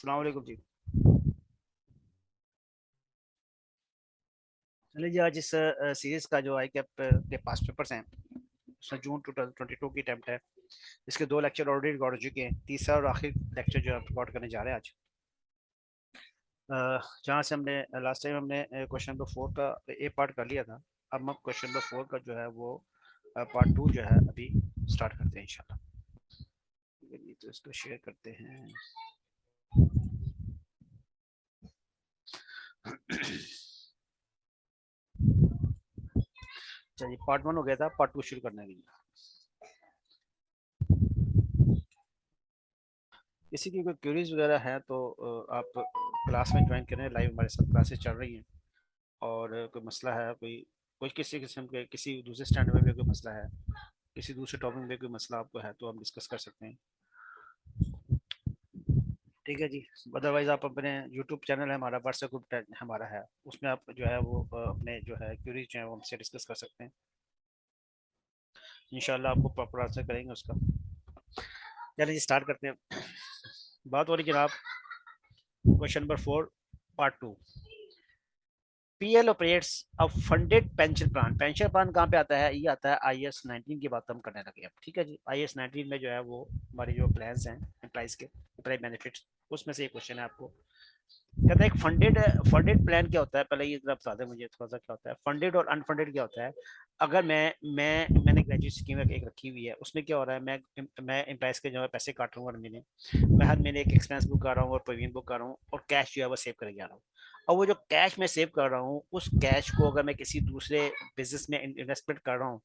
अस्सलाम वालेकुम जी। चलिए जी, आज इस सीरीज का जो आई कैप के पास पेपर्स हैं उसमें जून 2022 की अटैम्प्ट है। इसके दो लेक्चर ऑलरेडी रिकॉर्ड हो चुके हैं। तीसरा और आखिरी लेक्चर जो है रिकॉर्ड करने जा रहे हैं आज। जहाँ से हमने लास्ट टाइम हमने क्वेश्चन नंबर 4 का ए पार्ट कर लिया था। अब हम क्वेश्चन नंबर 4 का जो है वो पार्ट 2 जो है अभी स्टार्ट करते हैं इंशाल्लाह। चलिए, तो इसको शेयर करते हैं। चलिए, पार्ट 1 हो गया था, पार्ट 2 शुरू करने के लिए किसी की कोई क्वेरीज वगैरह है तो आप क्लास में ज्वाइन करें। लाइव हमारे साथ क्लासेस चल रही हैं। और कोई मसला है, कोई कोई किसी किस्म के किसी दूसरे स्टैंडर्ड में भी कोई मसला है, किसी दूसरे टॉपिक में कोई मसला आपको है तो हम डिस्कस कर सकते हैं। ठीक है जी। अदरवाइज आप अपने यूट्यूब चैनल है हमारा, व्हाट्सएप ग्रुप हमारा है, उसमें आप जो है वो अपने जो है क्वेरीज जो है वो हमसे डिस्कस कर सकते हैं। इंशाल्लाह आपको प्रॉपर आंसर करेंगे उसका। चलिए जी, स्टार्ट करते हैं। बात हो रही जनाब question number 4 part 2। PL operates a funded pension plan. Pension plan कहाँ पे आता है? ये आता है IAS 19 की बात हम करने लगे अब। ठीक है जी। IAS 19 में जो है वो हमारी जो प्लान्स हैं एम्प्लॉइज के एम्प्लॉय बेनिफिट्स, उसमें से एक क्वेश्चन है आपको। कहता है एक फंडेड फंडेड प्लान क्या होता है? पहले ये जरा बता दें मुझे थोड़ा सा, क्या होता है फंडेड और अनफंडेड क्या होता है। अगर मैंने ग्रेजुएट स्कीम एक रखी हुई है, उसमें क्या हो रहा है, मैं एम्प्लॉइज के जो है पैसे काट रहा हूँ हर महीने। मैं हर महीने एक एक्सपेंस बुक कर रहा हूँ और प्रीमियम बुक कर रहा हूँ और कैश जो है वो सेव करके जा रहा हूँ। और वो जो कैश मैं सेव कर रहा हूँ, उस कैश को अगर मैं किसी दूसरे बिजनेस में इन्वेस्टमेंट कर रहा हूँ,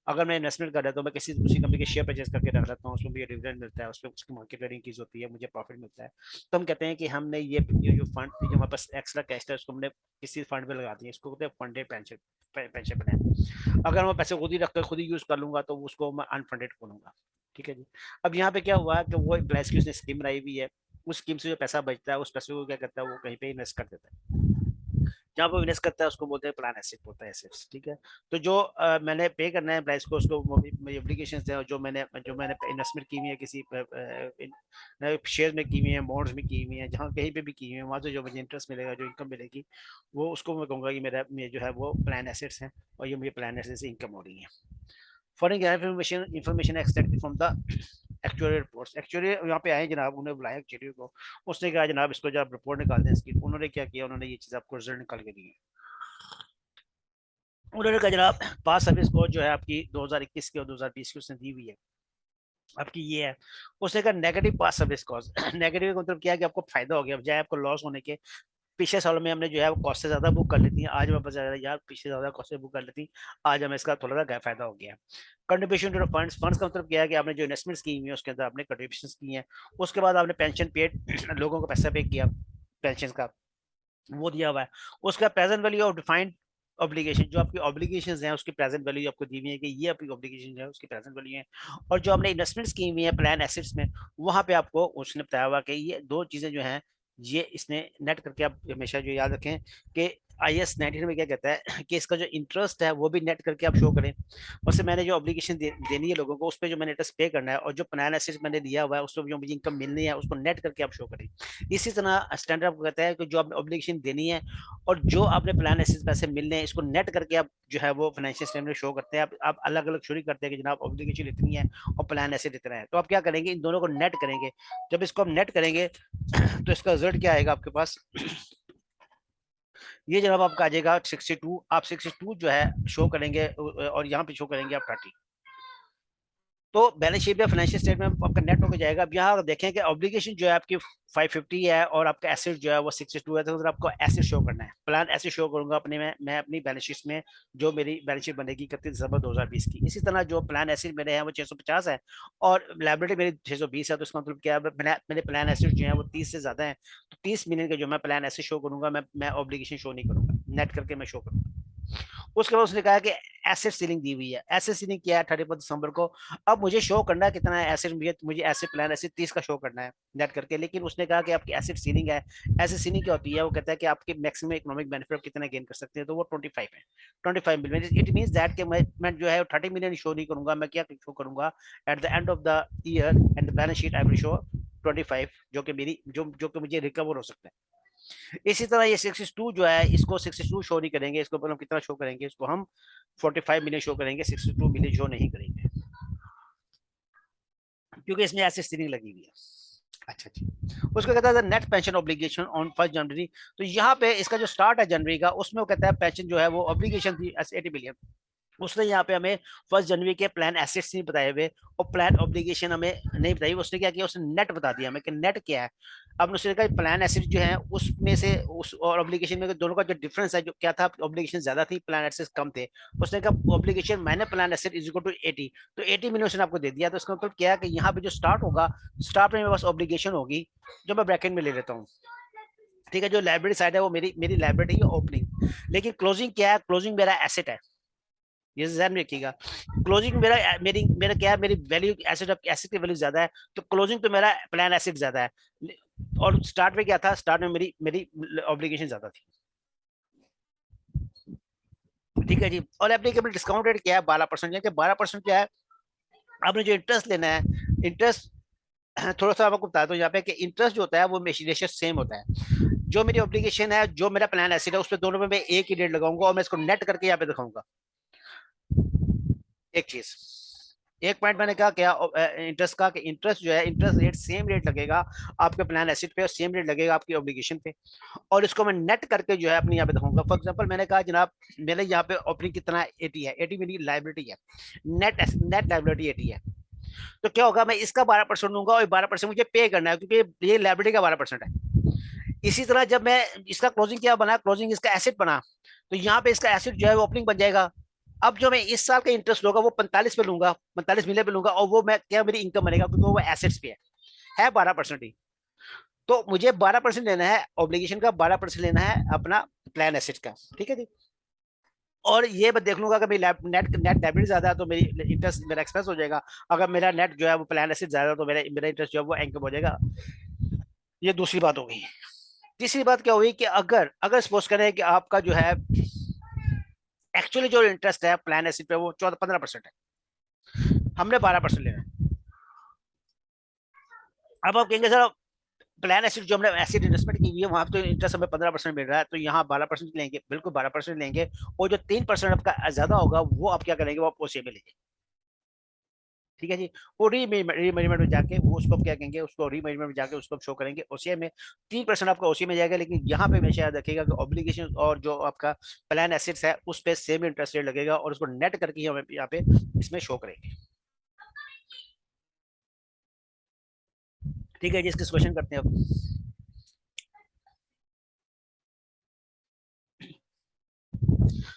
अगर मैं इन्वेस्टमेंट कर रहा हूँ, मैं किसी दूसरी कंपनी के शेयर परचेज करके रख लेता हूँ, उसमें मुझे डिविडेंड मिलता है, उसमें उसकी मार्केट वैल्यू इंक्रीज होती है, मुझे प्रॉफिट मिलता है। तो हम कहते हैं कि हमने ये जो फंड जो हमारे पास एक्स्ट्रा कैश है उसको हमने किसी फंड में लगा दिया। इसको कहते हैं फंडेड पेंशन पेंशन प्लान। अगर मैं पैसे खुद ही रखकर खुद ही यूज कर लूंगा तो उसको मैं अनफंडेड बोलूंगा। ठीक है जी। अब यहाँ पे क्या हुआ कि वो एम्प्लॉयज की उसने स्कीम बनाई हुई है, उस स्कीम से जो पैसा बचता है उस पैसे को क्या करता है, वो कहीं पे इन्वेस्ट कर देता है। जहाँ पे इन्वेस्ट करता है उसको बोलते हैं प्लान एसेट, बोलता है एसेट्स। ठीक है। तो जो मैंने पे करना है प्राइस को, उसको एप्लीकेशन है जो मैंने इन्वेस्टमेंट की हुई है किसी शेयर में की हुई है, बॉन्ड्स में की हुई है, जहाँ कहीं पे भी की हुई है, वहाँ से जो मुझे इंटरेस्ट मिलेगा, जो इनकम मिलेगी, वो उसको मैं कहूँगा कि मेरे जो है वो प्लान एसेट्स हैं और ये मुझे प्लान एसेट्स से इनकम हो रही है। Foreign information extracted from the actuary reports. Actually यहाँ पे आए जनाब, उन्हें बुलाया एक्चुअली को। उसने कहा जनाब इसको जब रिपोर्ट निकाल दें इसकी, उन्होंने क्या किया, उन्होंने ये चीज़ आपको रिजल्ट निकाल के दी। उन्होंने कहा जनाब पास सर्विस कोड जो है आपकी 2021 की और 2020 की उसने दी हुई है, आपकी ये है। उसने कहा नेगेटिव पास सर्विस कॉस्ट। नेगेटिव का मतलब क्या है कि आपको फायदा हो गया, बजाय आपको लॉस होने के। पिछले सालों में हमने जो है वो कॉस्ट से ज्यादा बुक कर लेती है, आज हमें पता चला यार पिछले ज्यादा कॉस्ट से बुक कर लेती, आज हमें इसका थोड़ा सा फायदा हो गया। Contribution to funds. फंड्स का मतलब क्या है कि आपने जो इन्वेस्टमेंट की हुई है उसके अंदर आपने कंट्रीब्यूशन की है, उसके बाद आपने पेंशन पेड लोगों को पैसा पे किया पेंशन का, वो दिया हुआ है। उसका present value of defined obligation, जो आपकी ऑब्लिगेशन है उसकी प्रेजेंट वैल्यू आपको दी हुई है कि ये आपकी ऑब्लिगेशन है, उसकी प्रेजेंट वैल्यू है। और जो आपने इन्वेस्टमेंट्स की हुई है प्लान एसेट्स में, वहां पे आपको उसने बताया हुआ कि ये दो चीजें जो हैं, ये इसने नेट करके आप हमेशा जो याद रखें कि IAS 19 में क्या कहता है कि इसका जो इंटरेस्ट है वो भी नेट करके आप शो करें। और से मैंने जो ऑब्लिगेशन देनी है लोगों को, उस पर जो मैंने इंटरेस्ट पे करना है, और जो प्लान एसेट्स मैंने दिया हुआ है उस पर जो मुझे इनकम मिलनी है उसको नेट करके आप शो करें। इसी तरह स्टैंडर्ड आपको कहता है कि जो आपने ऑब्लिगेशन देनी है और जो आपने प्लान एसेस पैसे मिलने हैं, इसको नेट करके आप जो है वो फाइनेंशियल स्टेटमेंट शो करते हैं। आप अलग अलग शुरू करते हैं कि जनाब ऑब्लिगेशन इतनी है और प्लान एसेट इतना है, तो आप क्या करेंगे, इन दोनों को नेट करेंगे। जब इसको आप नेट करेंगे तो इसका रिजल्ट क्या आएगा आपके पास, ये जनाब आपका आ जाएगा 62। आप 62 जो है शो करेंगे और यहाँ पे शो करेंगे आप 30। तो बैलेंस शीट में फाइनेंशियल स्टेटमेंट आपका नेट होकर जाएगा। अब यहाँ देखें कि ऑब्लिगेशन जो है आपकी 550 है और आपका एसेट जो है वो 62 है, तो आपको एसेट शो करना है। प्लान एसेट शो करूंगा अपने में, मैं अपनी बैलेंस शीट में, जो मेरी बैलेंस शीट बनेगी 31 दिसंबर 2020 की। इसी तरह जो प्लान एसेट मेरे हैं वो 650 है और लाइबिलिटी मेरी 620 है, तो इसका मतलब क्या है, मेरे प्लान एसेट जो है वो 30 से ज्यादा है, तो 30 मिलियन के जो मैं प्लान एसेट शो करूंगा, मैं ऑब्लिगेशन शो नहीं करूंगा, नेट करके मैं शो करूंगा। उसके बाद उसने कहा कि एसेट सीलिंग दी हुई है। एसेट सीलिंग किया है 31 दिसंबर को। अब मुझे शो करना है कितना है एसेट, मुझे एसेट प्लान एसेट 30 का शो करना है नेट करके। लेकिन उसने कहा कि आपकी एसेट सीलिंग है। एसेट सीलिंग क्या होती है, वो कहता है कि आपके मैक्सिमम इकोनॉमिक बेनिफिट आप कितना गेन कर सकते हैं, तो वो 25 है, 25 मिलियन। इट मीन दैट कि मैं जो है 30 मिलियन शो नहीं करूंगा, मैं क्या शो करूंगा, at the end of the year and the balance sheet I will show 25 जो कि मेरी जो कि मुझे रिकवर हो सकता है। इसी तरह ये 62 जो है, इसको 62 शो नहीं करेंगे, इसको हम कितना शो करेंगे, इसको हम 45 मिलियन शो करेंगे, 62 मिलियन शो नहीं करेंगे क्योंकि इसमें ऐसी स्थिति लगी हुई है। अच्छा जी, उसको कहता है नेट पेंशन ऑब्लिगेशन ऑन 1 जनवरी। तो यहाँ पे इसका जो स्टार्ट है जनवरी का, उसमें वो कहता है पेंशन जो है वो ऑब्लिगेशन थी 80 मिलियन। उसने यहाँ पे हमें 1 जनवरी के प्लान एसेट्स नहीं बताए हुए और प्लान ऑब्लिगेशन हमें नहीं बताई। उसने क्या किया, उसने नेट बता दिया हमें कि नेट क्या है। अब उसने कहा प्लान एसेट जो है उसमें से उस और ऑब्लिगेशन में दोनों का जो डिफरेंस है, जो क्या था, ऑब्लिगेशन ज्यादा थी, प्लान एसेट्स कम थे। उसने कहा obligation minus plan asset is equal to 80, तो 80 मिलियन उसने आपको दे दिया। तो इसका मतलब क्या है कि यहाँ पे जो स्टार्ट होगा, स्टार्ट में मेरे पास ऑब्लिगेशन होगी जो मैं ब्रैकेट में ले लेता हूँ। ठीक है, जो लाइब्रेरी साइड है वो मेरी लाइब्रेरी है ओपनिंग, लेकिन क्लोजिंग क्या है, क्लोजिंग मेरा एसेट है, ये ध्यान में रखिएगा। क्लोजिंग मेरा क्या है, मेरी वैल्यू एसेट एसेट की वैल्यू ज्यादा है, तो क्लोजिंग तो मेरा प्लान एसेट ज्यादा है। और स्टार्ट में क्या था, स्टार्ट में मेरी मेरी ऑब्लिगेशन ज्यादा थी। ठीक है जी, और एप्लीकेबल डिस्काउंट रेट क्या है, 12%। 12% क्या है, आपने जो इंटरेस्ट लेना है, इंटरेस्ट थोड़ा सा आपको बता दो यहाँ पे कि इंटरेस्ट जो होता है वो रेशियो सेम होता है। जो मेरी ऑब्लिगेशन है, जो मेरा प्लान एसेट है, उस पर दोनों में मैं एक ही रेट लगाऊंगा और मैं इसको नेट करके यहाँ पे दिखाऊंगा। एक चीज, एक पॉइंट मैंने कहा क्या, इंटरेस्ट का, कि इंटरेस्ट जो है, इंटरेस्ट रेट सेम रेट लगेगा आपके प्लान एसेट पे और सेम रेट लगेगा आपकी ऑब्लिगेशन पे। और इसको मैं नेट करके जो है अपनी यहाँ पे दिखाऊंगा। फॉर एग्जांपल मैंने कहा जनाब मेरे यहाँ पे ओपनिंग कितना 80 है, 80 मेरी लाइबिलिटी है, नेट नेट लाइबिलिटी 80 है। तो क्या होगा, मैं इसका 12% दूंगा और 12% मुझे पे करना है क्योंकि ये लाइबिलिटी का 12% है। इसी तरह जब मैं इसका क्लोजिंग क्या बना, क्लोजिंग इसका एसेट बना, तो यहाँ पे इसका एसेट जो है वो ओपनिंग बन जाएगा। अब जो मैं इस साल का इंटरेस्ट लूंगा वो 45 पे लूंगा, 45 मिलियन पे लूंगा, और वो मैं क्या मेरी इनकम बनेगा क्योंकि वो एसेट्स पे है 12% ही। तो मुझे 12% लेना है ऑब्लिगेशन का, 12% लेना है अपना प्लान एसेट का। ठीक है जी, और ये मैं देख लूंगा कि मेरी नेट नेट डेबिट ज्यादा है तो मेरी इंटरेस्ट मेरा एक्सपेंस हो जाएगा। अगर मेरा नेट जो है वो प्लान एसेट ज्यादा है तो मेरा मेरा इंटरेस्ट जो है वो इनकम हो जाएगा। ये दूसरी बात हो गई। तीसरी बात क्या हुई कि अगर अगर सपोज करें कि आपका जो है एक्चुअली जो इंटरेस्ट है प्लान एसिड पे वो 14-15% है, हमने 12% लेना है। अब आप कहेंगे सर प्लान एसिड जो हमने एसिड इन्वेस्टमेंट की हुई है वहां तो इंटरेस्ट हमें 15% मिल रहा है, तो यहाँ 12% लेंगे, बिल्कुल 12% लेंगे। और जो 3% आपका ज्यादा होगा वो आप क्या करेंगे, वो आप ओसीए में लेंगे। ठीक है जी, वो रीमेजरमेंट में जाके वो उसको क्या कहेंगे, उसको रीमेजरमेंट में जाके उसको शो करेंगे ओसीए में। 3% आपका ओसीए में जाएगा, लेकिन यहाँ पे हमेशा याद रखिएगा कि ऑब्लिगेशन और जो आपका प्लान एसेट्स है उस पर सेम इंटरेस्ट रेट लगेगा और उसको नेट करके हमें यहाँ पे इसमें शो करेंगे। ठीक है जी, इसके क्वेश्चन करते हैं अब।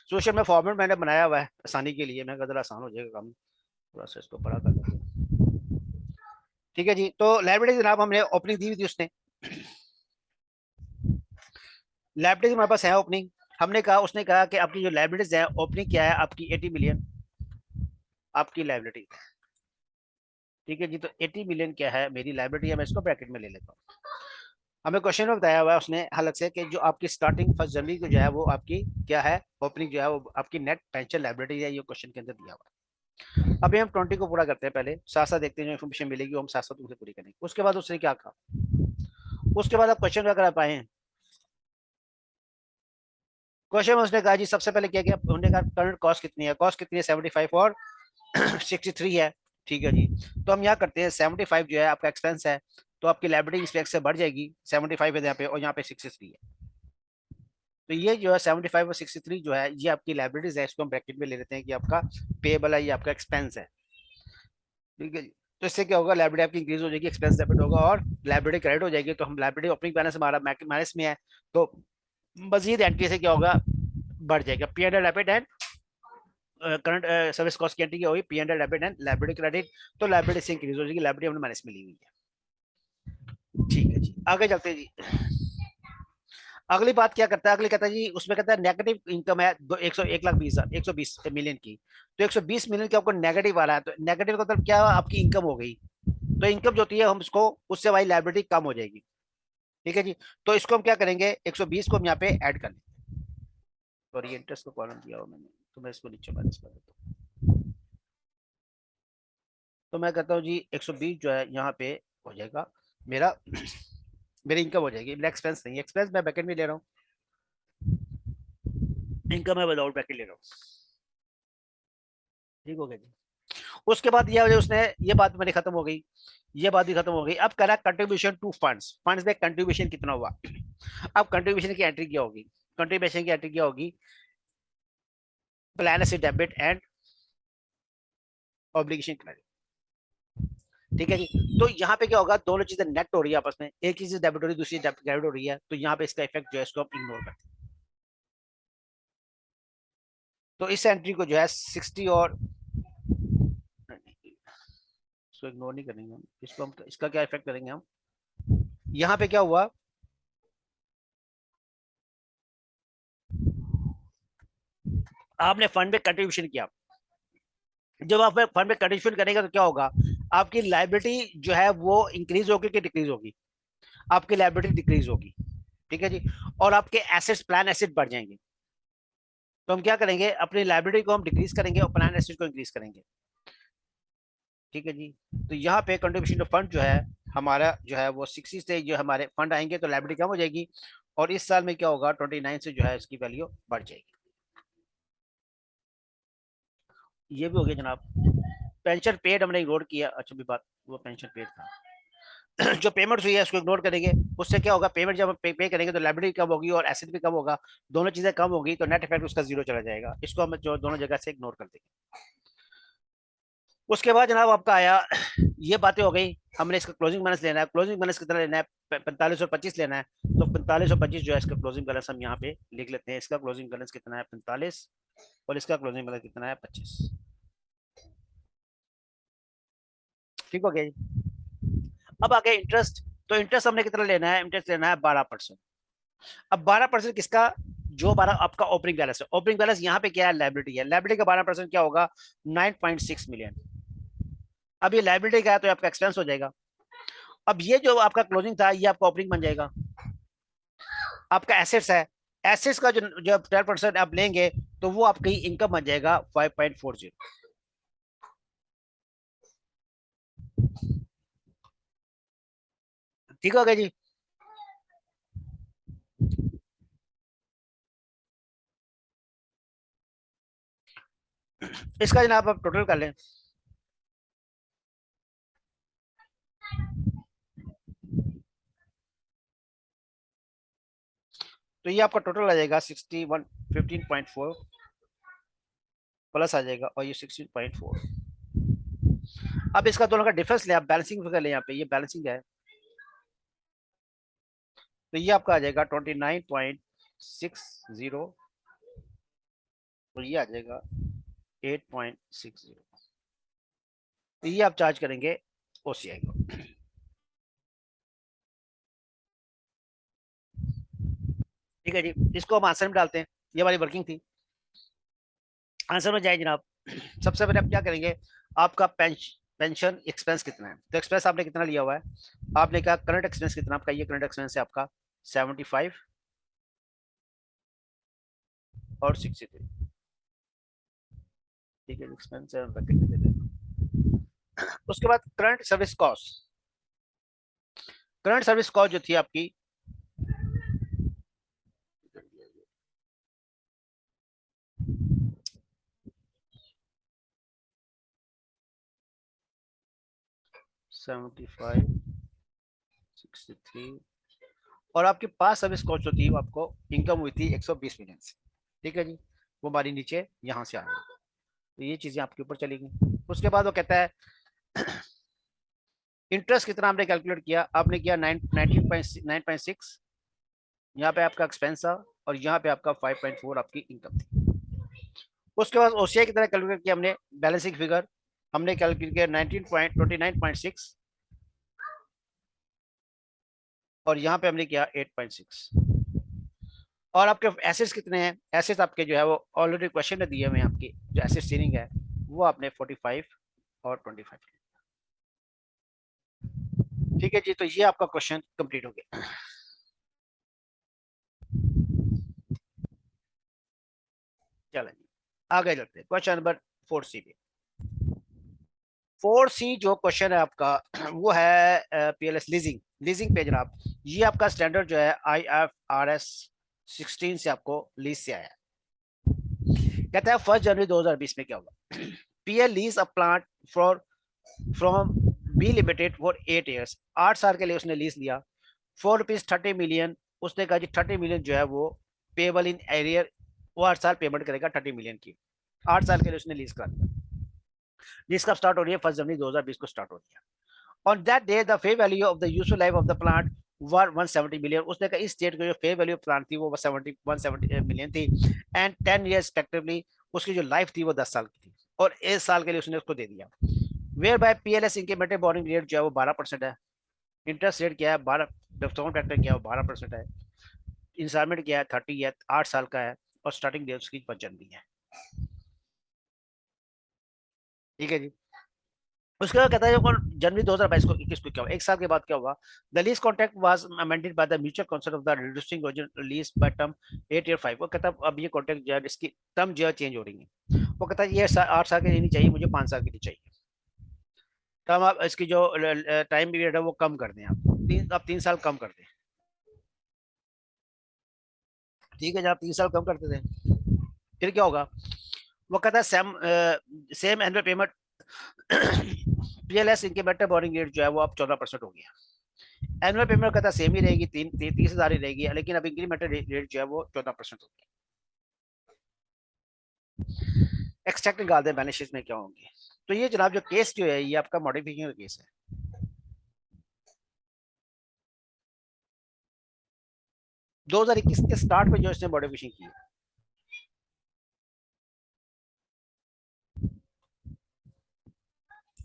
क्वेश्चन में फॉर्मेट मैंने बनाया हुआ है आसानी के लिए, मैं जरा आसान हो जाएगा काम, थोड़ा सा इसको बड़ा कर लेते हैं। ठीक है जी, तो लाइब्रेरी जनाब हमने ओपनिंग दी हुई थी उसने, लाइब्रेरी हमारे पास है ओपनिंग। हमने कहा, उसने कहा कि आपकी जो लाइब्रेरीज है ओपनिंग क्या है आपकी 80 मिलियन आपकी लाइब्रेरी। ठीक है जी, तो 80 मिलियन क्या है मेरी लाइब्रेरी है, मैं इसको ब्रैकेट में ले लेता हूँ। हमें क्वेश्चन में बताया हुआ है उसने अलग से कि जो आपकी स्टार्टिंग 1 जनवरी को जो है वो आपकी क्या है, ओपनिंग जो है वो आपकी नेट पेंशन लाइब्रेरी है, ये क्वेश्चन के अंदर दिया हुआ है। अभी हम 20 को पूरा करते हैं, पहले साथ साथ देखते हैं जो इन्फॉर्मेशन मिलेगी वो हम साथ साथ उसे पूरी करेंगे। उसके बाद उसने क्या कहा, उसके बाद आप क्वेश्चन अगर आप आए, क्वेश्चन में उसने कहा जी सबसे पहले क्या किया, उन्होंने कहा करंट कॉस्ट कितनी है, कॉस्ट कितनी है 75 और 63 है। ठीक है जी, तो हम यहाँ करते हैं 75 जो है आपका एक्सपेंस है, तो आपकी लाइब्रेरी एक्सपेंस से बढ़ जाएगी, 75 है यहाँ पे और यहाँ पे 63 है। तो ये जो है 75 और 63 जो है ये आपकी लाइब्रेरीज है, इसको हम ब्रैकेट में ले लेते हैं कि आपका पेएबल है, ये आपका एक्सपेंस है। ठीक है जी, तो इससे क्या होगा, लाइब्रेरी आपकी इंक्रीज हो जाएगी, एक्सपेंस डेबिट होगा और लाइब्रेरी क्रेडिट हो जाएगी। तो हम लाइब्रेरी ओपनिंग बैलेंस हमारा माइनस में है, तो मजीद एंट्री से क्या होगा, बढ़ जाएगा। P and L debit and current service cost की एंट्री क्या होगी, P and L debit and library credit, तो लाइब्रेरी से इंक्रीज हो जाएगी, लाइब्रेरी हमने माइनस में ली हुई है। ठीक है जी, आगे चलते हैं जी। अगली बात क्या करता है, अगली कहता है जी, उसमें कहता है नेगेटिव इनकम है 1,20,000 120 मिलियन की। तो 120 मिलियन की आपको नेगेटिव आ रहा है, तो नेगेटिव का मतलब क्या, आपकी इनकम हो गई। तो इनकम जो होती है हम इसको, उससे हमारी लाइबिलिटी कम हो जाएगी। ठीक है जी, तो इसको हम क्या करेंगे, 120 को हम यहाँ पे ऐड कर लेंगे। और ये इंटरेस्ट का कॉलम दिया हुआ मैंने, तो मैं इसको नीचे माइनस कर देता हूँ। तो मैं कहता हूँ जी 120 जो है यहाँ पे हो जाएगा, मेरा मेरी इनकम हो जाएगी, मेरा एक्सपेंस नहीं, एक्सपेंस मैं बैकेंड में ले रहा हूँ, इनकम है विदाउट ब्रैकेट ले रहा हूँ। ठीक हो गया जी। उसके बाद ये उसने ये बात मेरी खत्म हो गई, ये बात भी खत्म हो गई। अब करा कंट्रीब्यूशन टू फंड्स, फंड्स में कंट्रीब्यूशन कितना हुआ। अब कंट्रीब्यूशन की एंट्री क्या होगी, कंट्रीब्यूशन की एंट्री क्या होगी, प्लान से डेबिट एंड ऑब्लिगेशन क्रेडिट। ठीक है जी। तो यहाँ पे क्या होगा, दोनों चीजें नेट हो रही है आपस में, एक चीज डेबिट हो रही है, दूसरी क्रेडिट हो रही है, तो यहाँ पे इसका इफेक्ट जो है इसको हम इग्नोर करते हैं। तो इस एंट्री को जो है 60 और इसको इग्नोर नहीं करेंगे हम, इसको हम इसका क्या इफेक्ट करेंगे हम, यहाँ पे क्या हुआ, आपने फंड में कंट्रीब्यूशन किया, जब आप फंड में कंट्रीब्यूशन करेंगे तो क्या होगा, आपकी लाइबिलिटी जो है वो इंक्रीज होगी कि डिक्रीज होगी, आपकी लाइबिलिटी डिक्रीज होगी। ठीक है जी। और आपके एसेट्स, प्लान एसेट बढ़ जाएंगे, तो हम क्या करेंगे, अपनी लाइबिलिटी को हम डिक्रीज करेंगे और प्लान एसेट को इंक्रीज करेंगे। ठीक है जी। तो यहाँ पे कंट्रीब्यूशन टू फंड जो है हमारा जो है वो 60 से जो हमारे फंड आएंगे तो लाइबिलिटी कम हो जाएगी, और इस साल में क्या होगा 29 से जो है इसकी वैल्यू बढ़ जाएगी। ये भी हो गया जनाब। पेंशन पेड हमने इग्नोर किया, अच्छा भी बात, वो पेंशन पेड था। जो पेमेंट हुई है उसको इग्नोर करेंगे, उससे क्या होगा, पेमेंट जब पे करेंगे तो लाइबिलिटी कम होगी और एसेट भी कम होगा, दोनों चीजें कम होगी तो नेट इफेक्ट उसका जीरो चला जाएगा, इसको हम जो दोनों जगह से इग्नोर कर देंगे। उसके बाद जनाब आपका आया, ये बातें हो गई, हमने इसका क्लोजिंग बैलेंस लेना है, क्लोजिंग बैलेंस कितना लेना है, 4525 लेना है, तो 4525 जो है इसका क्लोजिंग बैलेंस हम यहाँ पे लिख लेते हैं, इसका क्लोजिंग बैलेंस कितना है 45, और इसका क्लोजिंग बैलेंस कितना है 25। ठीक हो गया जी। अब आ गया इंटरेस्ट, तो इंटरेस्ट हमने कितना लेना है, इंटरेस्ट लेना है 12%। अब 12% किसका, जो 12 आपका ओपनिंग बैलेंस है, ओपनिंग बैलेंस यहाँ पे क्या है, लाइबिलिटी है, लाइबिलिटी का 12% क्या होगा 9.6 मिलियन। अब ये लाइबिलिटी का है तो आपका एक्सपेंस हो जाएगा। अब ये जो आपका क्लोजिंग था ये आपका ओपनिंग बन जाएगा, आपका एसेट्स है, एसेट्स का जो जब 12% आप लेंगे तो वो आपकी इनकम बन जाएगा 5.40। ठीक हो गया जी। इसका जनाब आप टोटल कर लें, तो ये आपका टोटल आ जाएगा 15.4 प्लस आ जाएगा, और ये 16.4। अब इसका दोनों का डिफरेंस ले, आप बैलेंसिंग फिगर ले, यहाँ पे ये बैलेंसिंग है, तो ये आपका आ जाएगा 29.60, और ये आ जाएगा 8.60, तो ये आप चार्ज करेंगे ओसीआई को। ठीक है जी। इसको हम आंसर में डालते हैं, ये हमारी वर्किंग थी, आंसर में जाए जनाब। सबसे पहले आप क्या करेंगे, आपका पेंशन एक्सपेंस कितना है, तो एक्सपेंस आपने कितना लिया हुआ है, आपने कहा करंट एक्सपेंस कितना, आपका ये करंट एक्सपेंस है आपका 75 और 63। ठीक है, एक्सपेंस है ब्रैकेट में दे देना। उसके बाद current service cost, current service cost जो थी आपकी 75 63, और आपके पास सर्विस कॉस्ट जो थी वो आपको इनकम हुई थी 120 मिलियन से। ठीक है जी, वो हमारी नीचे यहाँ से आ गई, तो ये चीजें आपके ऊपर चली गई। उसके बाद वो कहता है इंटरेस्ट कितना आपने कैलकुलेट किया, आपने किया 9.6, यहाँ पे आपका एक्सपेंस था, और यहाँ पे आपका 5.4 आपकी इनकम थी। उसके बाद ओसीआई कितना कैलकुलेट किया हमने, बैलेंसिंग फिगर हमने कैलकुलेट किया 19.29.6, और यहाँ पे हमने किया 8.6। और आपके एसेट्स कितने हैं, एसेट्स आपके जो है वो ऑलरेडी क्वेश्चन में दिए हुए हैं, आपकी जो एसेट सीलिंग है वो आपने 45 और 25। ठीक है जी, तो ये आपका क्वेश्चन कंप्लीट हो गया। चलें जी, आगे चलते हैं क्वेश्चन नंबर 4 सी पे। 4C जो क्वेश्चन है आपका वो है पीएलएस लीजिंग, लीजिंग पे जनाब ये आपका स्टैंडर्ड जो है IFRS 16 से आपको लीज से आया है। कहता है 1 जनवरी 2020 में क्या होगा, PL lease a plant for from B limited for 8 years, 8 साल के लिए उसने लीज लिया, ₹30 मिलियन। उसने कहा जी 30 मिलियन जो है वो पेबल इन एरियर, वो 8 साल पेमेंट करेगा 30 मिलियन की, 8 साल के लिए उसने लीज कर दिया। लीज कब स्टार्ट हो रही है, 1 जनवरी 2020 को स्टार्ट हो रही है। On that day the fair value of the useful life of the plant were 170 million. उसने कहा इस डेट की जो फेयर वैल्यू प्लांट थी वो 170 मिलियन थी, एंड 10 ईयर्स रिस्पेक्टिवली उसकी जो लाइफ थी वो 10 साल की थी, और 1 साल के लिए उसने उसको दे दिया। Whereby PL's incremental borrowing rate जो है वो 12% है, इंटरेस्ट रेट क्या है 12, डिस्काउंट फैक्टर क्या है वो 12% है, इंस्टॉलमेंट क्या है 30 है, 8 साल का है, और स्टार्टिंग डेट उसकी 5 जनवरी है। ठीक है जी। उसके बाद कहता है जनवरी 2022 को 21 को क्या हुआ, 1 साल के बाद क्या हुआ, the lease contract was amended by the mutual consent of the reducing original lease by term 8 year 5। वो कहता है अब ये कॉन्ट्रैक्ट जो है इसकी टर्म जो है चेंज हो रही है। वो कहता है ये 8 साल की नहीं चाहिए, मुझे 5 साल की नहीं चाहिए। टर्म आप इसकी जो टाइम पीरियड है वो कम कर दें, आप 3 साल कम कर दें। ठीक है जब 3 साल कम करते थे फिर क्या होगा, वो कहता है same annual payment PLS incremental borrowing rate जो है वो अब 14% हो गया। एनुअल पेमेंट कहता है सेम ही रहेगी, 30,000 ही रहेगी, लेकिन अब इंक्रीमेंटेड रेट जो है वो 14% हो गया। एक्सट्रैक्ट निकाल दें बैलेंस शीट में क्या होंगे। तो ये जनाब जो केस जो है ये आपका मॉडिफिकेशन का केस है। 2021 के स्टार्ट में जो इसने मॉडिफिकेशन की है।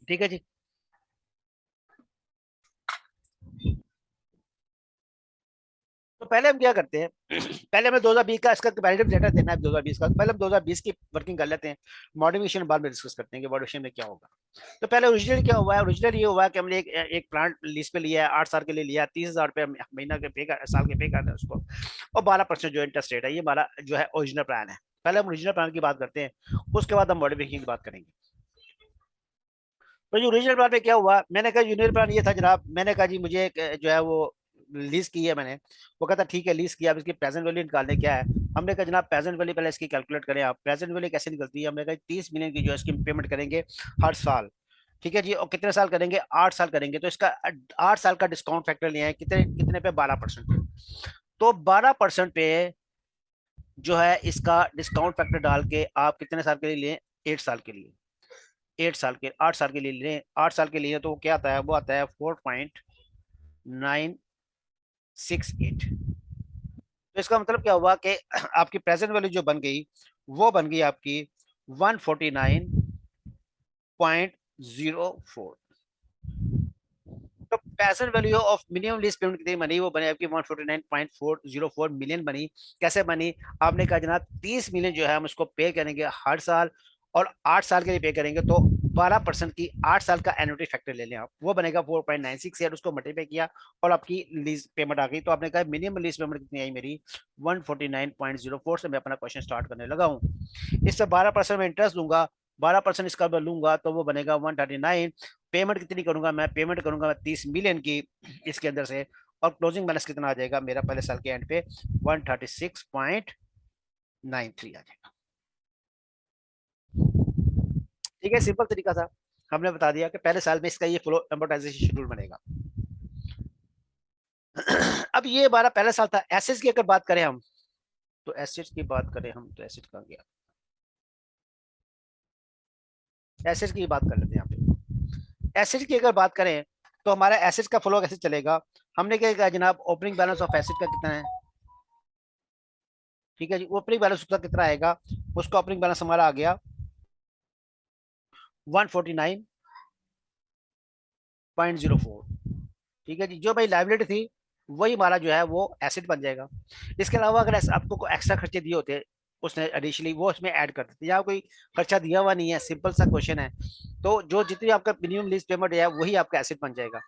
ठीक है जी। तो पहले हम क्या करते हैं पहले हमें 2020 का इसका कंपैरेटिव डेटा देना है 2020 का, पहले हम 2020 की वर्किंग कर लेते हैं, मॉडिफिकेशन बाद में डिस्कस करते हैं कि मॉडिफिकेशन में क्या होगा। तो पहले ओरिजिनल क्या हुआ है, ओरिजिनल ये हुआ है कि हमने एक प्लांट लीज पे लिया है, 8 साल के लिए लिया, 30,000 रुपये महीना के पे कर, साल के पे करना है उसको, और 12% जो इंटरेस्ट रेट है, ये हमारा जो है ओरिजिनल प्लान है। पहले हम ओरिजिनल प्लान की बात करते हैं, उसके बाद हम मॉडिफिकेशन की बात करेंगे। तो जो ओरिजिनल प्लान में क्या हुआ, मैंने कहा यूनियन प्लान ये था जनाब, मैंने कहा जी मुझे जो है वो लीज की है मैंने। वो कहता ठीक है लीज किया, अब इसकी प्रेजेंट वैल्यू निकालने क्या है। हमने कहा जनाब प्रेजेंट वैल्यू पहले इसकी कैलकुलेट करें आप, प्रेजेंट वैल्यू कैसे निकलती है, हमने कहा 30 मिलियन की जो है इसकी पेमेंट करेंगे हर साल। ठीक है जी, और कितने साल करेंगे, 8 साल करेंगे, तो इसका 8 साल का डिस्काउंट फैक्टर लिया है, कितने कितने पे 12%। तो 12% पे जो है इसका डिस्काउंट फैक्टर डाल के आप कितने साल के लिए लें, 8 साल के लिए, 8 साल के लिए लें, 8 साल के लिए, तो वो क्या आता है, वो आता है 4.968। तो इसका मतलब क्या हुआ कि आपकी प्रेजेंट वैल्यू जो बन गई वो बन गई आपकी 149.04। तो present value of minimum lease payment कितनी बनी, वो बनी आपकी 149.404 मिलियन बनी। कैसे बनी, आपने कहा जनाब 30 मिलियन जो है हम उसको पे करेंगे हर साल, और 8 साल के लिए पे करेंगे, तो 12% की 8 साल का एनुटी फैक्टर ले लें आप, वो बनेगा 4.96, उसको मल्टीप्लाई किया और आपकी लीज पेमेंट आ गई। तो आपने कहा मिनिमम लीज पेमेंट कितनी आई मेरी, 149.04 से मैं अपना क्वेश्चन स्टार्ट करने लगा हूँ। इससे 12% में इंटरेस्ट दूंगा, 12% इसका लूंगा तो वो बनेगा 139। पेमेंट कितनी करूंगा मैं, पेमेंट करूंगा मैं 30 मिलियन की इसके अंदर से, और क्लोजिंग बैलेंस कितना आ जाएगा मेरा पहले साल के एंड पे 136.93 आ जाएगा। ठीक है, सिंपल तरीका था, हमने बता दिया कि पहले साल में इसका ये फ्लो एम्बोटाइजेशन शेड्यूल बनेगा। अब ये हमारा पहला साल था। एसेट्स की अगर बात करें हम, तो एसेट्स की बात करें हम, तो एसेट कहाँ गया, एसेट्स की बात कर लेते हैं यहाँ पे। एसेट्स की अगर बात करें तो हमारा एसेट्स का फ्लो कैसे चलेगा, हमने क्या कहा जनाब ओपनिंग बैलेंस ऑफ एसेट का कितना है। ठीक है जी, ओपनिंग बैलेंस उसका कितना आएगा, उसका ओपनिंग बैलेंस हमारा आ गया 149.04। ठीक है जी, जो भाई लाइबिलिटी थी वही हमारा जो है वो एसेट बन जाएगा। इसके अलावा अगर आपको कोई एक्स्ट्रा खर्चे दिए होते उसने एडिशनली, वो उसमें ऐड कर देते, यहाँ कोई खर्चा दिया हुआ नहीं है, सिंपल सा क्वेश्चन है, तो जो जितनी आपका मिनिमम लीज पेमेंट है वही आपका एसेट बन जाएगा।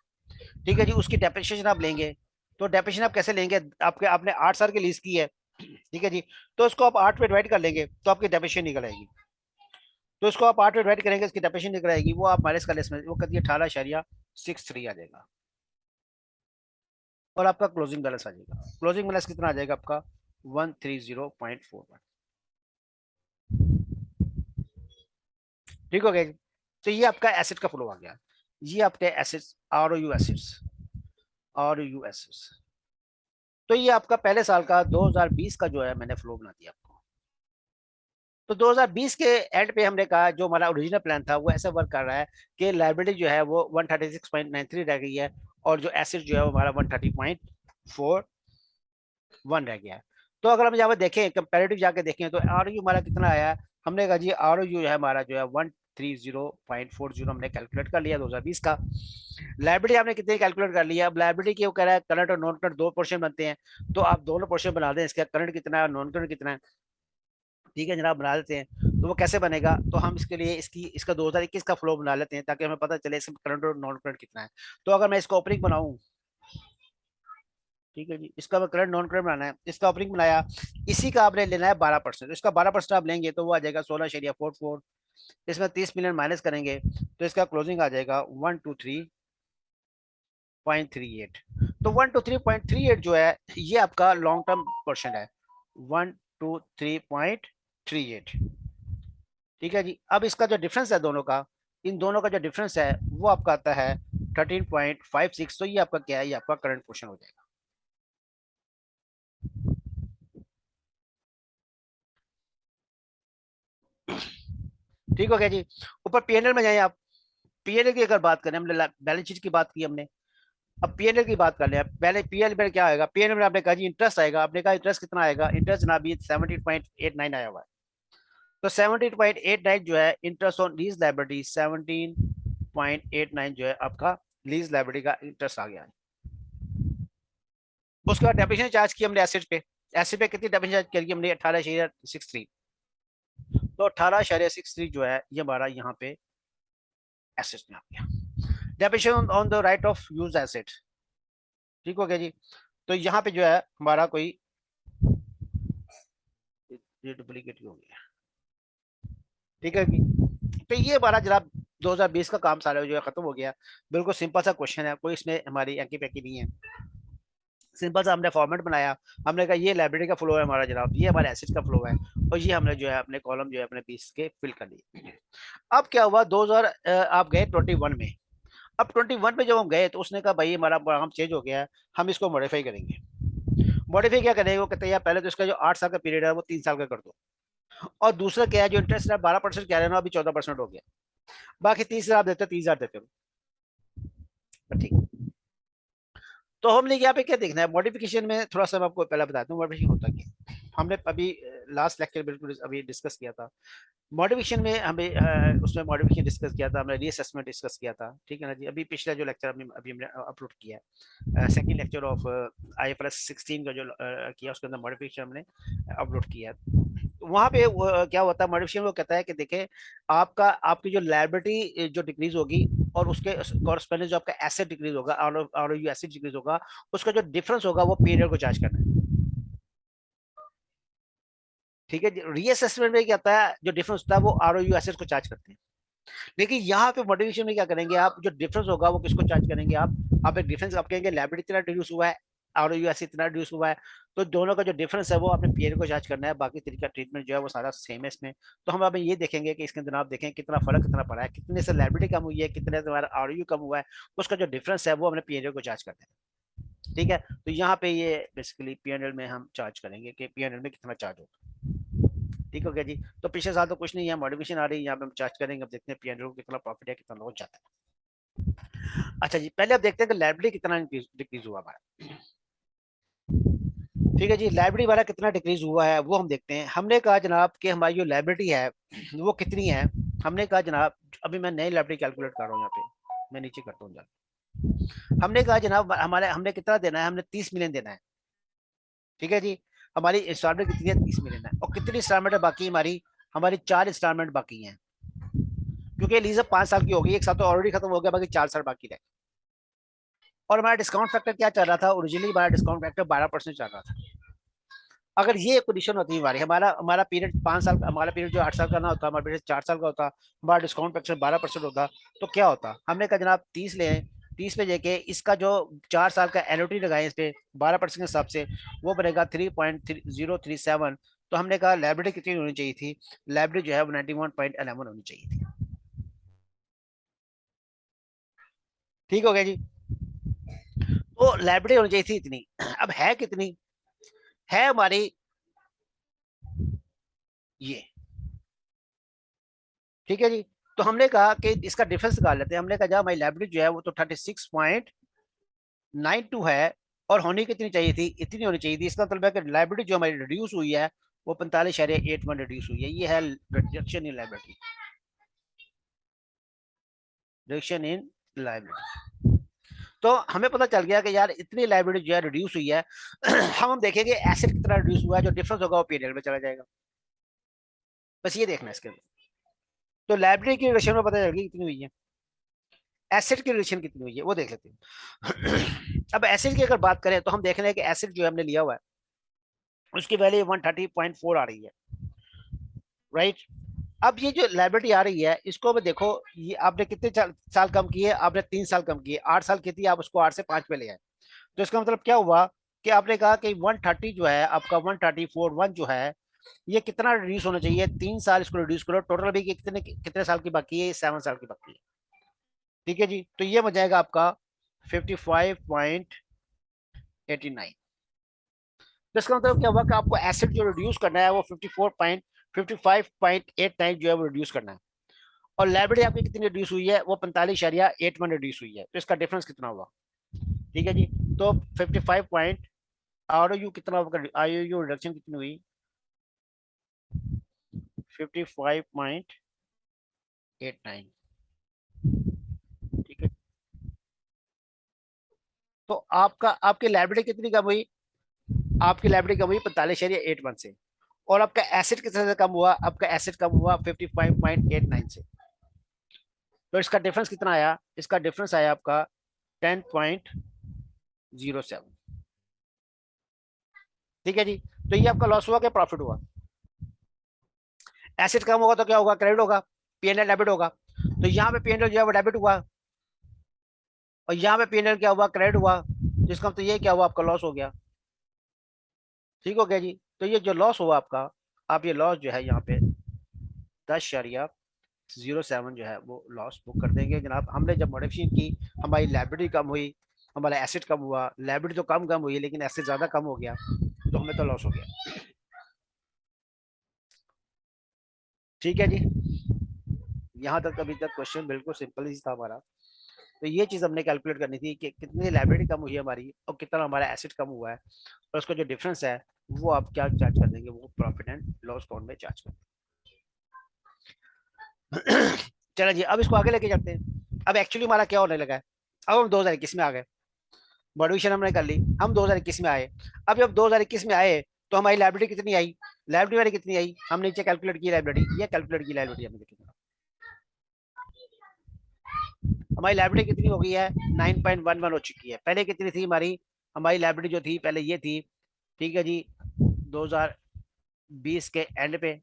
ठीक है जी, उसकी डेप्रिसिएशन आप लेंगे, तो डेप्रिसिएशन आप कैसे लेंगे, आपके आपने 8 साल की लीज की है, ठीक है जी, तो उसको आप 8 पे डिवाइड कर लेंगे तो आपकी डेप्रिसिएशन निकल आएगी। तो इसको आप 8 डिवाइड करेंगे, इसकी डेफिनेशन निकल आएगी, वो आप माइनस कर ले, इसमें वो कहती है 18.63 आ जाएगा, और आपका क्लोजिंग बैलेंस आ जाएगा। क्लोजिंग बैलेंस कितना आ जाएगा आपका 130.41। ठीक हो गया। तो ये आपका एसेट का फ्लो आ गया, ये आपके assets are O U assets, are O U assets. तो ये आपका पहले साल का 2020 का जो है मैंने फ्लो बना दिया आपको। तो 2020 के एंड पे हमने कहा जो हमारा ओरिजिनल प्लान था वो ऐसा वर्क कर रहा है कि लाइबिलिटी जो है वो 136.93 रह गई है, और जो एसेट जो है वो हमारा 130.41 रह गया है। तो अगर हम यहाँ पे देखें कंपेरेटिव जाके देखें तो आर यू हमारा कितना आया है, हमने कहा जी आर यू है हमारा जो है 130.40 हमने कैलकुलेट कर लिया 2020 का। लाइबिलिटी आपने कितनी कैलकुलेट कर लिया, अब लाइबिलिटी की वो कह रहा है करंट और नॉन करंट दो पोर्शन बनते हैं, तो आप दोनों पोर्शन बना दें, इसका करंट कितना है और नॉन करंट कितना है। ठीक है जनाब, बना लेते हैं। तो वो कैसे बनेगा, तो हम इसके लिए इसका 2021 का फ्लो बना लेते हैं ताकि हमें पता चले इसमें करंट और नॉन करंट कितना है। तो अगर मैं इसका ओपनिंग बनाऊं, ठीक है जी, इसका करंट नॉन करंट बनाना है, इसका ओपनिंग बनाया, इसी का आपने लेना है 12%, तो इसका 12% आप लेंगे तो वो आ जाएगा 16.44। इसमें 30 मिलियन माइनस करेंगे तो इसका क्लोजिंग आ जाएगा 123.38। तो 123.38 जो है ये आपका लॉन्ग टर्म पोर्शन है, 123.38। ठीक है जी, अब इसका जो डिफरेंस है दोनों का, इन दोनों का जो डिफरेंस है वो आपका आता है 13.56। तो ये आपका क्या है, ये आपका करंट पोर्शन हो जाएगा। ठीक हो गया जी। ऊपर पीएनएल में जाए आप, पीएनएल की अगर बात करें, हमने बैलेंस शीट की बात की हमने, अब पीएनएल की बात कर ले। पहले पीएल में क्या आएगा, पीएनएल में आपने कहा जी इंटरेस्ट आएगा, आपने कहा इंटरेस्ट कितना आएगा, इंटरेस्ट ना भी 17.89 आया हुआ है। तो 17.89 जो है इंटरेस्ट ऑन लीज लाइबिलिटी, 17.89 जो है आपका लीज लाइबिलिटी का इंटरेस्ट आ गया है। उसके बाद डेप्रिसिएशन चार्ज की हमने एसेट पे, एसेट पे कितनी डेप्रिसिएशन चार्ज करी हमने 18.63। तो 18.63 जो है ये हमारा यहाँ पे एसेट में आ गया। Depreciation on the right of use asset, ठीक हो गया जी। तो यहाँ पे जो है हमारा कोई ये डुप्लीकेट हो गया, ठीक है जी। तो ये हमारा जनाब 2020 का काम सारा जो है खत्म हो गया। बिल्कुल सिंपल सा क्वेश्चन है, कोई इसमें हमारी एंकी पैकी नहीं है, सिंपल सा हमने फॉर्मेट बनाया। हमने कहा ये लाइब्रेरी का फ्लो है हमारा जनाब, ये हमारे एसेट का फ्लो है, और ये हमने जो है अपने कॉलम जो है अपने 20 के फिल कर लिए। अब क्या हुआ 2000 आप गए 21 में। अब 21 में जब हम गए तो उसने कहा भाई हमारा प्रोग्राम चेंज हो गया है, हम इसको मॉडिफाई करेंगे। मॉडिफाई क्या करेंगे, वो कहते हैं यार पहले तो इसका जो 8 साल का पीरियड है वो 3 साल का कर दो, और दूसरा क्या है जो इंटरेस्ट है 12% कह रहे हैं ना, अभी 14% हो गया, बाकी 30,000 आप देते हो, 30,000 देते हो, ठीक। तो हमने यहाँ पे क्या देखना है, मॉडिफिकेशन में थोड़ा सा मैं आपको पहले बताता हूँ मॉडिफिकेशन होता क्या। हमने अभी लास्ट लेक्चर बिल्कुल अभी डिस्कस किया था मॉडिफिकेशन में, हमें उसमें मॉडिफिकेशन डिस्कस किया था, हमने रीअसेसमेंट डिस्कस किया था, ठीक है ना जी। अभी पिछला जो लेक्चर अभी हमने अपलोड किया है, सेकंड लेक्चर ऑफ IFRS 16 का जो किया उसके अंदर मॉडिफिकेशन हमने अपलोड किया है। वहां पे क्या होता है मॉडिफिकेशन, वो कहता है कि देखें आपका आपकी जो लायबिलिटी जो डिक्रीज होगी और उसके कॉरस्पेंडिंग जो आपका एसेट डिक्रीज होगा और यू एसेट डिक्रीज होगा, उसका जो डिफरेंस होगा वो पीरियड को चार्ज करना है। ठीक है, रीअसेसमेंट में क्या होता है जो डिफरेंस होता है वो आर ओ यू एसेट को चार्ज करते हैं। लेकिन यहाँ पे मॉडिफिकेशन में क्या करेंगे आप, जो डिफरेंस होगा वो किसको चार्ज करेंगे आप एक डिफरेंस आप कहेंगे लायबिलिटी इतना रिड्यूस हुआ है, आर ओ यू एसेट इतना रिड्यूस हुआ है, तो दोनों का जो डिफरेंस है वो अपने पीरियड को चार्ज करना है, बाकी तरीका ट्रीटमेंट जो है वो सारा सेम है इसमें। तो हम अब ये देखेंगे कि इसके अंदर आप देखें कितना फर्क कितना पड़ा है, कितने से लायबिलिटी कम हुई है, कितने से हमारा आर ओ यू कम हुआ है, उसका जो डिफरेंस है वो अपने पीरियड को चार्ज करते हैं। ठीक है, तो यहाँ पे ये बेसिकली पीएनएल में हम चार्ज करेंगे कि पीएनएल में कितना चार्ज होगा। ठीक हो गया जी। तो पिछले साल तो कुछ नहीं है, मॉडिफिकेशन आ रही है, यहाँ पे हम चार्ज करेंगे। अब देखते हैं पीएनएल को कितना प्रॉफिट है, कितना लॉस जाता है। अच्छा जी, पहले अब देखते हैं कि लायबिलिटी कितना डिक्रीज हुआ हमारा। ठीक है जी, लाइब्रेरी वाला कितना डिक्रीज हुआ है वो हम देखते हैं। हमने कहा जनाब कि हमारी जो लाइब्रेरी है वो कितनी है। हमने कहा जनाब, अभी मैं नई लाइब्रेरी कैलकुलेट कर रहा हूँ, यहाँ पे मैं नीचे करता हूँ। हमने कहा जनाब हमारे हमने कितना देना है, हमने 30 मिलियन देना है। ठीक है जी, हमारी इंस्टॉलमेंट कितनी है, 30 मिलियन है। और कितनी इंस्टॉलमेंट बाकी हमारी, हमारी 4 इंस्टॉलमेंट बाकी हैं, क्योंकि लीज 5 साल की होगी, एक साल तो ऑलरेडी खत्म हो गया, बाकी 4 साल बाकी रहे। और हमारा डिस्काउंट फैक्टर क्या चल रहा था, ओरिजिनली हमारा डिस्काउंट फैक्टर 12% चल रहा था। अगर ये कंडीशन होती है हमारी, हमारा हमारा पीरियड 5 साल का, हमारा पीरियड जो 8 साल का ना होता, हमारा पीरियड 4 साल का होता, हमारा डिस्काउंट परसेंट 12% होता, तो क्या होता? हमने कहा जनाब 30 ले आए, 30 पे लेके इसका जो 4 साल का एनुटी लगाए इस पे 12% के हिसाब से, वो बनेगा 3.037। तो हमने कहा लाइबिलिटी कितनी होनी चाहिए थी? लाइबिलिटी जो है वो 91.11 होनी चाहिए थी। ठीक हो गया जी। तो लाइबिलिटी होनी चाहिए थी इतनी। अब है कितनी? है हमारी ये। ठीक है जी। तो हमने कहा कि इसका डिफरेंस निकाल लेते हैं। हमने कहा जब हमारी लाइबिलिटी जो है वो तो 36.92 है, और होनी कितनी चाहिए थी? इतनी होनी चाहिए थी। इसका मतलब है कि लाइबिलिटी जो हमारी रिड्यूस हुई है वो 45.81 रिड्यूस हुई है। ये है reduction in liability, reduction in liability. तो हमें पता चल गया कि यार इतनी लाइबिलिटी जो है रिड्यूस हुई है। हम देखेंगे एसेट कितना रिड्यूस हुआ है, जो डिफरेंस होगा वो पीरियड में चला जाएगा। बस ये देखना है इसके अंदर। तो लाइबिलिटी की रिलेशन में पता चल गया कितनी हुई है, एसिड की रिलेशन कितनी हुई है वो देख लेते हैं। अब एसिड की अगर बात करें तो हम देख रहे हैं कि एसिड जो हमने लिया हुआ है उसकी वैल्यू 130.4 आ रही है, राइट। अब ये जो लाइबिलिटी आ रही है इसको अब देखो, ये आपने कितने साल कम किए? आपने 3 साल कम किए। 8 साल की थी, आप उसको 8 से 5 पे ले आए। तो इसका मतलब क्या हुआ कि आपने कहा कि 130 जो है आपका, 134.1 जो है, ये कितना रिड्यूस होना चाहिए? 3 साल इसको रिड्यूस करो, टोटल भी कितने कितने साल की बाकी है? 7 साल की बाकी है। ठीक है जी। तो ये बन जाएगा आपका 55.89। तो इसका मतलब क्या हुआ कि आपको एसिड जो रिड्यूस करना है वो 55.89 जो है वो रिड्यूस करना है। और लाइबिलिटी आपकी कितनी रिड्यूस हुई है? वो 45.81 रिड्यूस हुई है। तो इसका डिफरेंस कितना हुआ? ठीक है जी। तो 55 पॉइंट, आर यू कितना होगा? आई यू रिडक्शन कितनी हुई? 55.89। ठीक है। तो आपका, आपकी लाइबिलिटी कितनी कम हुई? आपकी लाइबिलिटी कम हुई 45.81 से। और आपका एसिड कितने से कम हुआ? आपका एसिड कम हुआ 55.89 से। तो इसका डिफरेंस कितना आया? इसका डिफरेंस आया आपका 10.07। ठीक है जी। तो ये आपका लॉस हुआ क्या प्रॉफिट हुआ? एसिड कम होगा तो क्या होगा? क्रेडिट होगा, पीएनएल डेबिट होगा। तो यहाँ पे पीएनएल जो है वो डेबिट हुआ, और यहाँ पे पीएनएल क्या हुआ? क्रेडिट हुआ। तो इसका मतलब ये क्या हुआ? आपका लॉस हो गया। ठीक हो गया जी। तो ये जो लॉस हुआ आपका, आप ये लॉस जो है यहाँ पे 10.07 जो है वो लॉस बुक कर देंगे जनाब। हमने जब मॉडिफिकेशन की, हमारी लाइबिलिटी कम हुई, हमारा एसेट कम हुआ। लाइबिलिटी तो कम कम हुई लेकिन एसेट ज्यादा कम हो गया, तो हमें तो लॉस हो गया। ठीक है जी। यहाँ तक अभी तक क्वेश्चन बिल्कुल सिंपल ही था हमारा। तो ये चीज हमने कैलकुलेट करनी थी कि कितनी लाइबिलिटी कम हुई है हमारी और कितना हमारा एसेट कम हुआ है, और उसका जो डिफरेंस है वो आप क्या चार्ज कर देंगे? वो प्रॉफिट एंड लॉस अकाउंट में चार्ज कर देंगे। चलो जी, अब इसको आगे लेके चलते हैं। अब एक्चुअली हमारा क्या होने लगा है? अब हम 2021 में आ गए, मॉडिफिकेशन हमने कर ली, हम 2021 में आए। अब जब 2021 में आए तो हमारी लाइबिलिटी कितनी आई? लाइबिलिटी हमारी कितनी आई? हम नीचे कैलकुलेट की लाइबिलिटी, ये कैलकुलेट की लाइबिलिटी हमने देखी। हमारी लाइबिलिटी कितनी हो गई है? 9.11 हो चुकी है। पहले कितनी थी हमारी? हमारी लाइबिलिटी जो थी पहले ये थी, ठीक है जी, 2020 के एंड पे।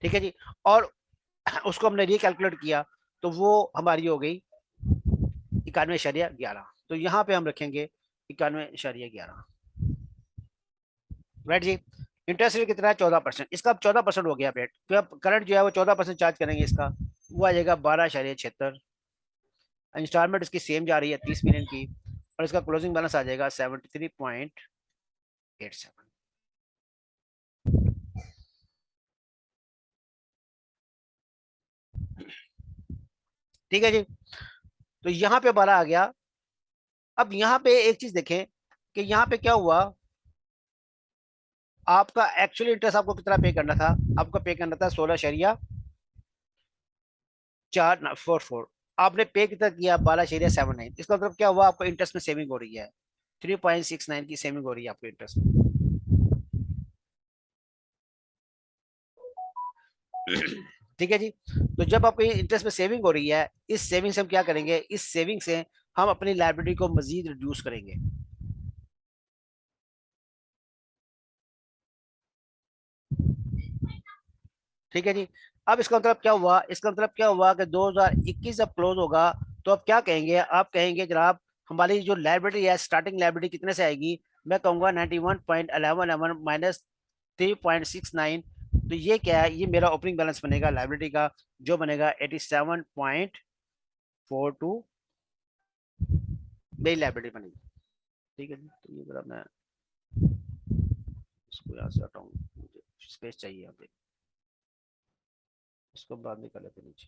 ठीक है जी। और उसको हमने रिकैलकुलेट किया तो वो हमारी हो गई 91.11। तो यहाँ पे हम रखेंगे 91.11। राइट जी। इंटरेस्ट रेट कितना है? 14%। इसका अब 14% हो गया रेट, तो अब करंट जो है वो 14% चार्ज करेंगे इसका, वो आ जाएगा 12.76। इंस्टॉलमेंट इसकी सेम जा रही है 30 महीने की, और इसका क्लोजिंग बैलेंस आ जाएगा 73.87। ठीक है जी। तो यहाँ पे 12 आ गया। अब यहाँ पे एक चीज देखें कि यहाँ पे क्या हुआ, आपका एक्चुअली इंटरेस्ट आपको कितना पे करना था? आपको पे करना था 16.444। आपने पे कितना किया? 12.79। इसका मतलब क्या हुआ? आपको इंटरेस्ट में सेविंग हो रही है, 3.69 की सेविंग हो रही है आपको इंटरेस्ट में। ठीक है जी। तो जब आपको इंटरेस्ट में सेविंग हो रही है, इस सेविंग से हम क्या करेंगे? इस सेविंग से हम अपनी लाइबिलिटी को मजीद रिड्यूस करेंगे। ठीक है जी। अब इसका मतलब क्या हुआ, इसका मतलब क्या हुआ कि 2021 जब क्लोज होगा तो अब क्या कहेंगे, आप कहेंगे जनाब हमारी जो लाइबिलिटी है, स्टार्टिंग लाइबिलिटी कितने से आएगी, मैं कहूंगा 91.11 माइनस 3.69। तो ये क्या है, ये मेरा ओपनिंग बैलेंस बनेगा लाइबिलिटी का, जो बनेगा 87.42 मेरी लाइबिलिटी बनेगी। ठीक है जी। तो ये जरा मैं इसको यहाँ से हटाऊँ, मुझे स्पेस चाहिए यहाँ पे, इसको बाद में कर लेते नीचे।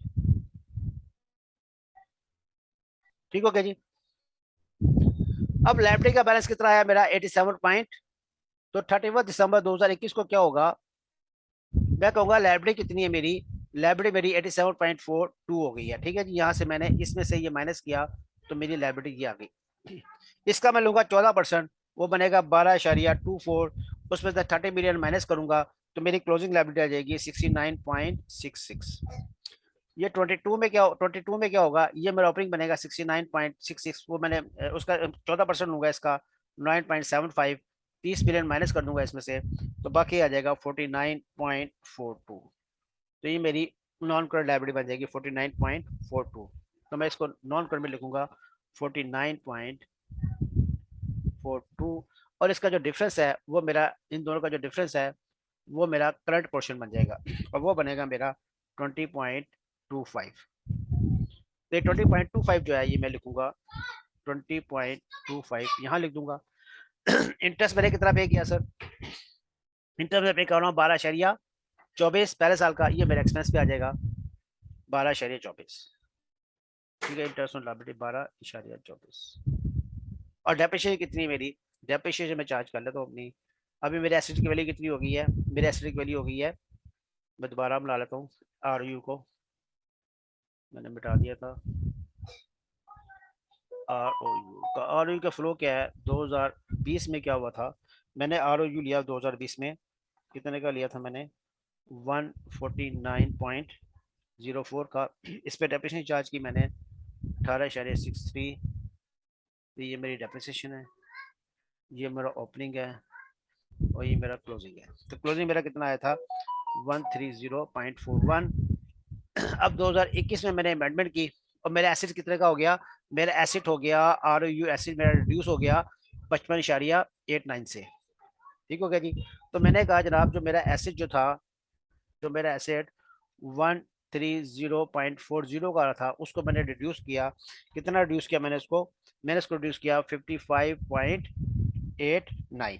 ठीक हो गया जी। अब लाइबिलिटी का बैलेंस कितना आया मेरा 87 पॉइंट, तो 31 दिसंबर 2021 को क्या होगा, मैं कहूंगा लाइबिलिटी कितनी है मेरी, लाइबिलिटी मेरी 87.42 हो गई है। ठीक है जी। यहाँ से मैंने इसमें से ये माइनस किया तो मेरी लाइबिलिटी ये आ गई। इसका मैं लूंगा 14%, वो बनेगा 12.24। उसमें से 30 मिलियन माइनस करूंगा तो मेरी क्लोजिंग लाइबिलिटी आ जाएगी 69.66। ये 22 में क्या होगा, ये मेरा ओपनिंग बनेगा 69.66, वो मैंने उसका 14% लूंगा इसका 9.75, 30 मिलियन माइनस कर दूंगा इसमें से, तो बाकी आ जाएगा 49.42। तो ये मेरी नॉन करंट लायबिलिटी बन जाएगी 49.42। तो मैं इसको नॉन करंट में लिखूंगा 49.42, और इसका जो डिफरेंस है वो मेरा, इन दोनों का जो डिफरेंस है वो मेरा करंट पोर्शन बन जाएगा, और वो बनेगा मेरा 20.25। तो 20.25 जो है ये मैं लिखूंगा 20.25 यहाँ लिख दूंगा। इंटरेस्ट मैंने कितना पे किया सर, इंटरेस्ट में पे कर रहा हूँ 12.24 पहले साल का, ये मेरा एक्सपेंस पे आ जाएगा 12.24। ठीक है, इंटरेस्ट ऑन लायबिलिटी 12.24। और डेप्रिसिएशन कितनी मेरी, डेप्रिसिएशन में चार्ज कर लेता हूँ अपनी, अभी मेरे एसेट की वैल्यू कितनी हो गई है, मेरे एसेट की वैल्यू हो गई है, मैं दोबारा मिला लेता हूँ, आर यू को मैंने मिटा दिया था, आर ओ यू का, आर ओ यू का फ्लो क्या है, 2020 में क्या हुआ था, मैंने आर ओ यू लिया 2020 में, कितने का लिया था मैंने, 149.04 का। इस पे डेप्रिसिएशन चार्ज की मैंने 18.63। ये मेरी डेप्रिसिएशन है, ये मेरा ओपनिंग है, और ये मेरा क्लोजिंग है। तो क्लोजिंग मेरा कितना आया था 130.41। अब 2021 में मैंने अमेंडमेंट की और मेरा एसिड कितने का हो गया, मेरा एसिड हो गया आर यू एसिड मेरा रिड्यूस हो गया 55.89 से। ठीक हो गया जी। तो मैंने कहा जनाब जो मेरा एसिड जो था, जो मेरा एसिड 130.40 का रहा था उसको मैंने रिड्यूस किया, कितना रिड्यूस किया मैंने इसको रिड्यूस किया 55.89।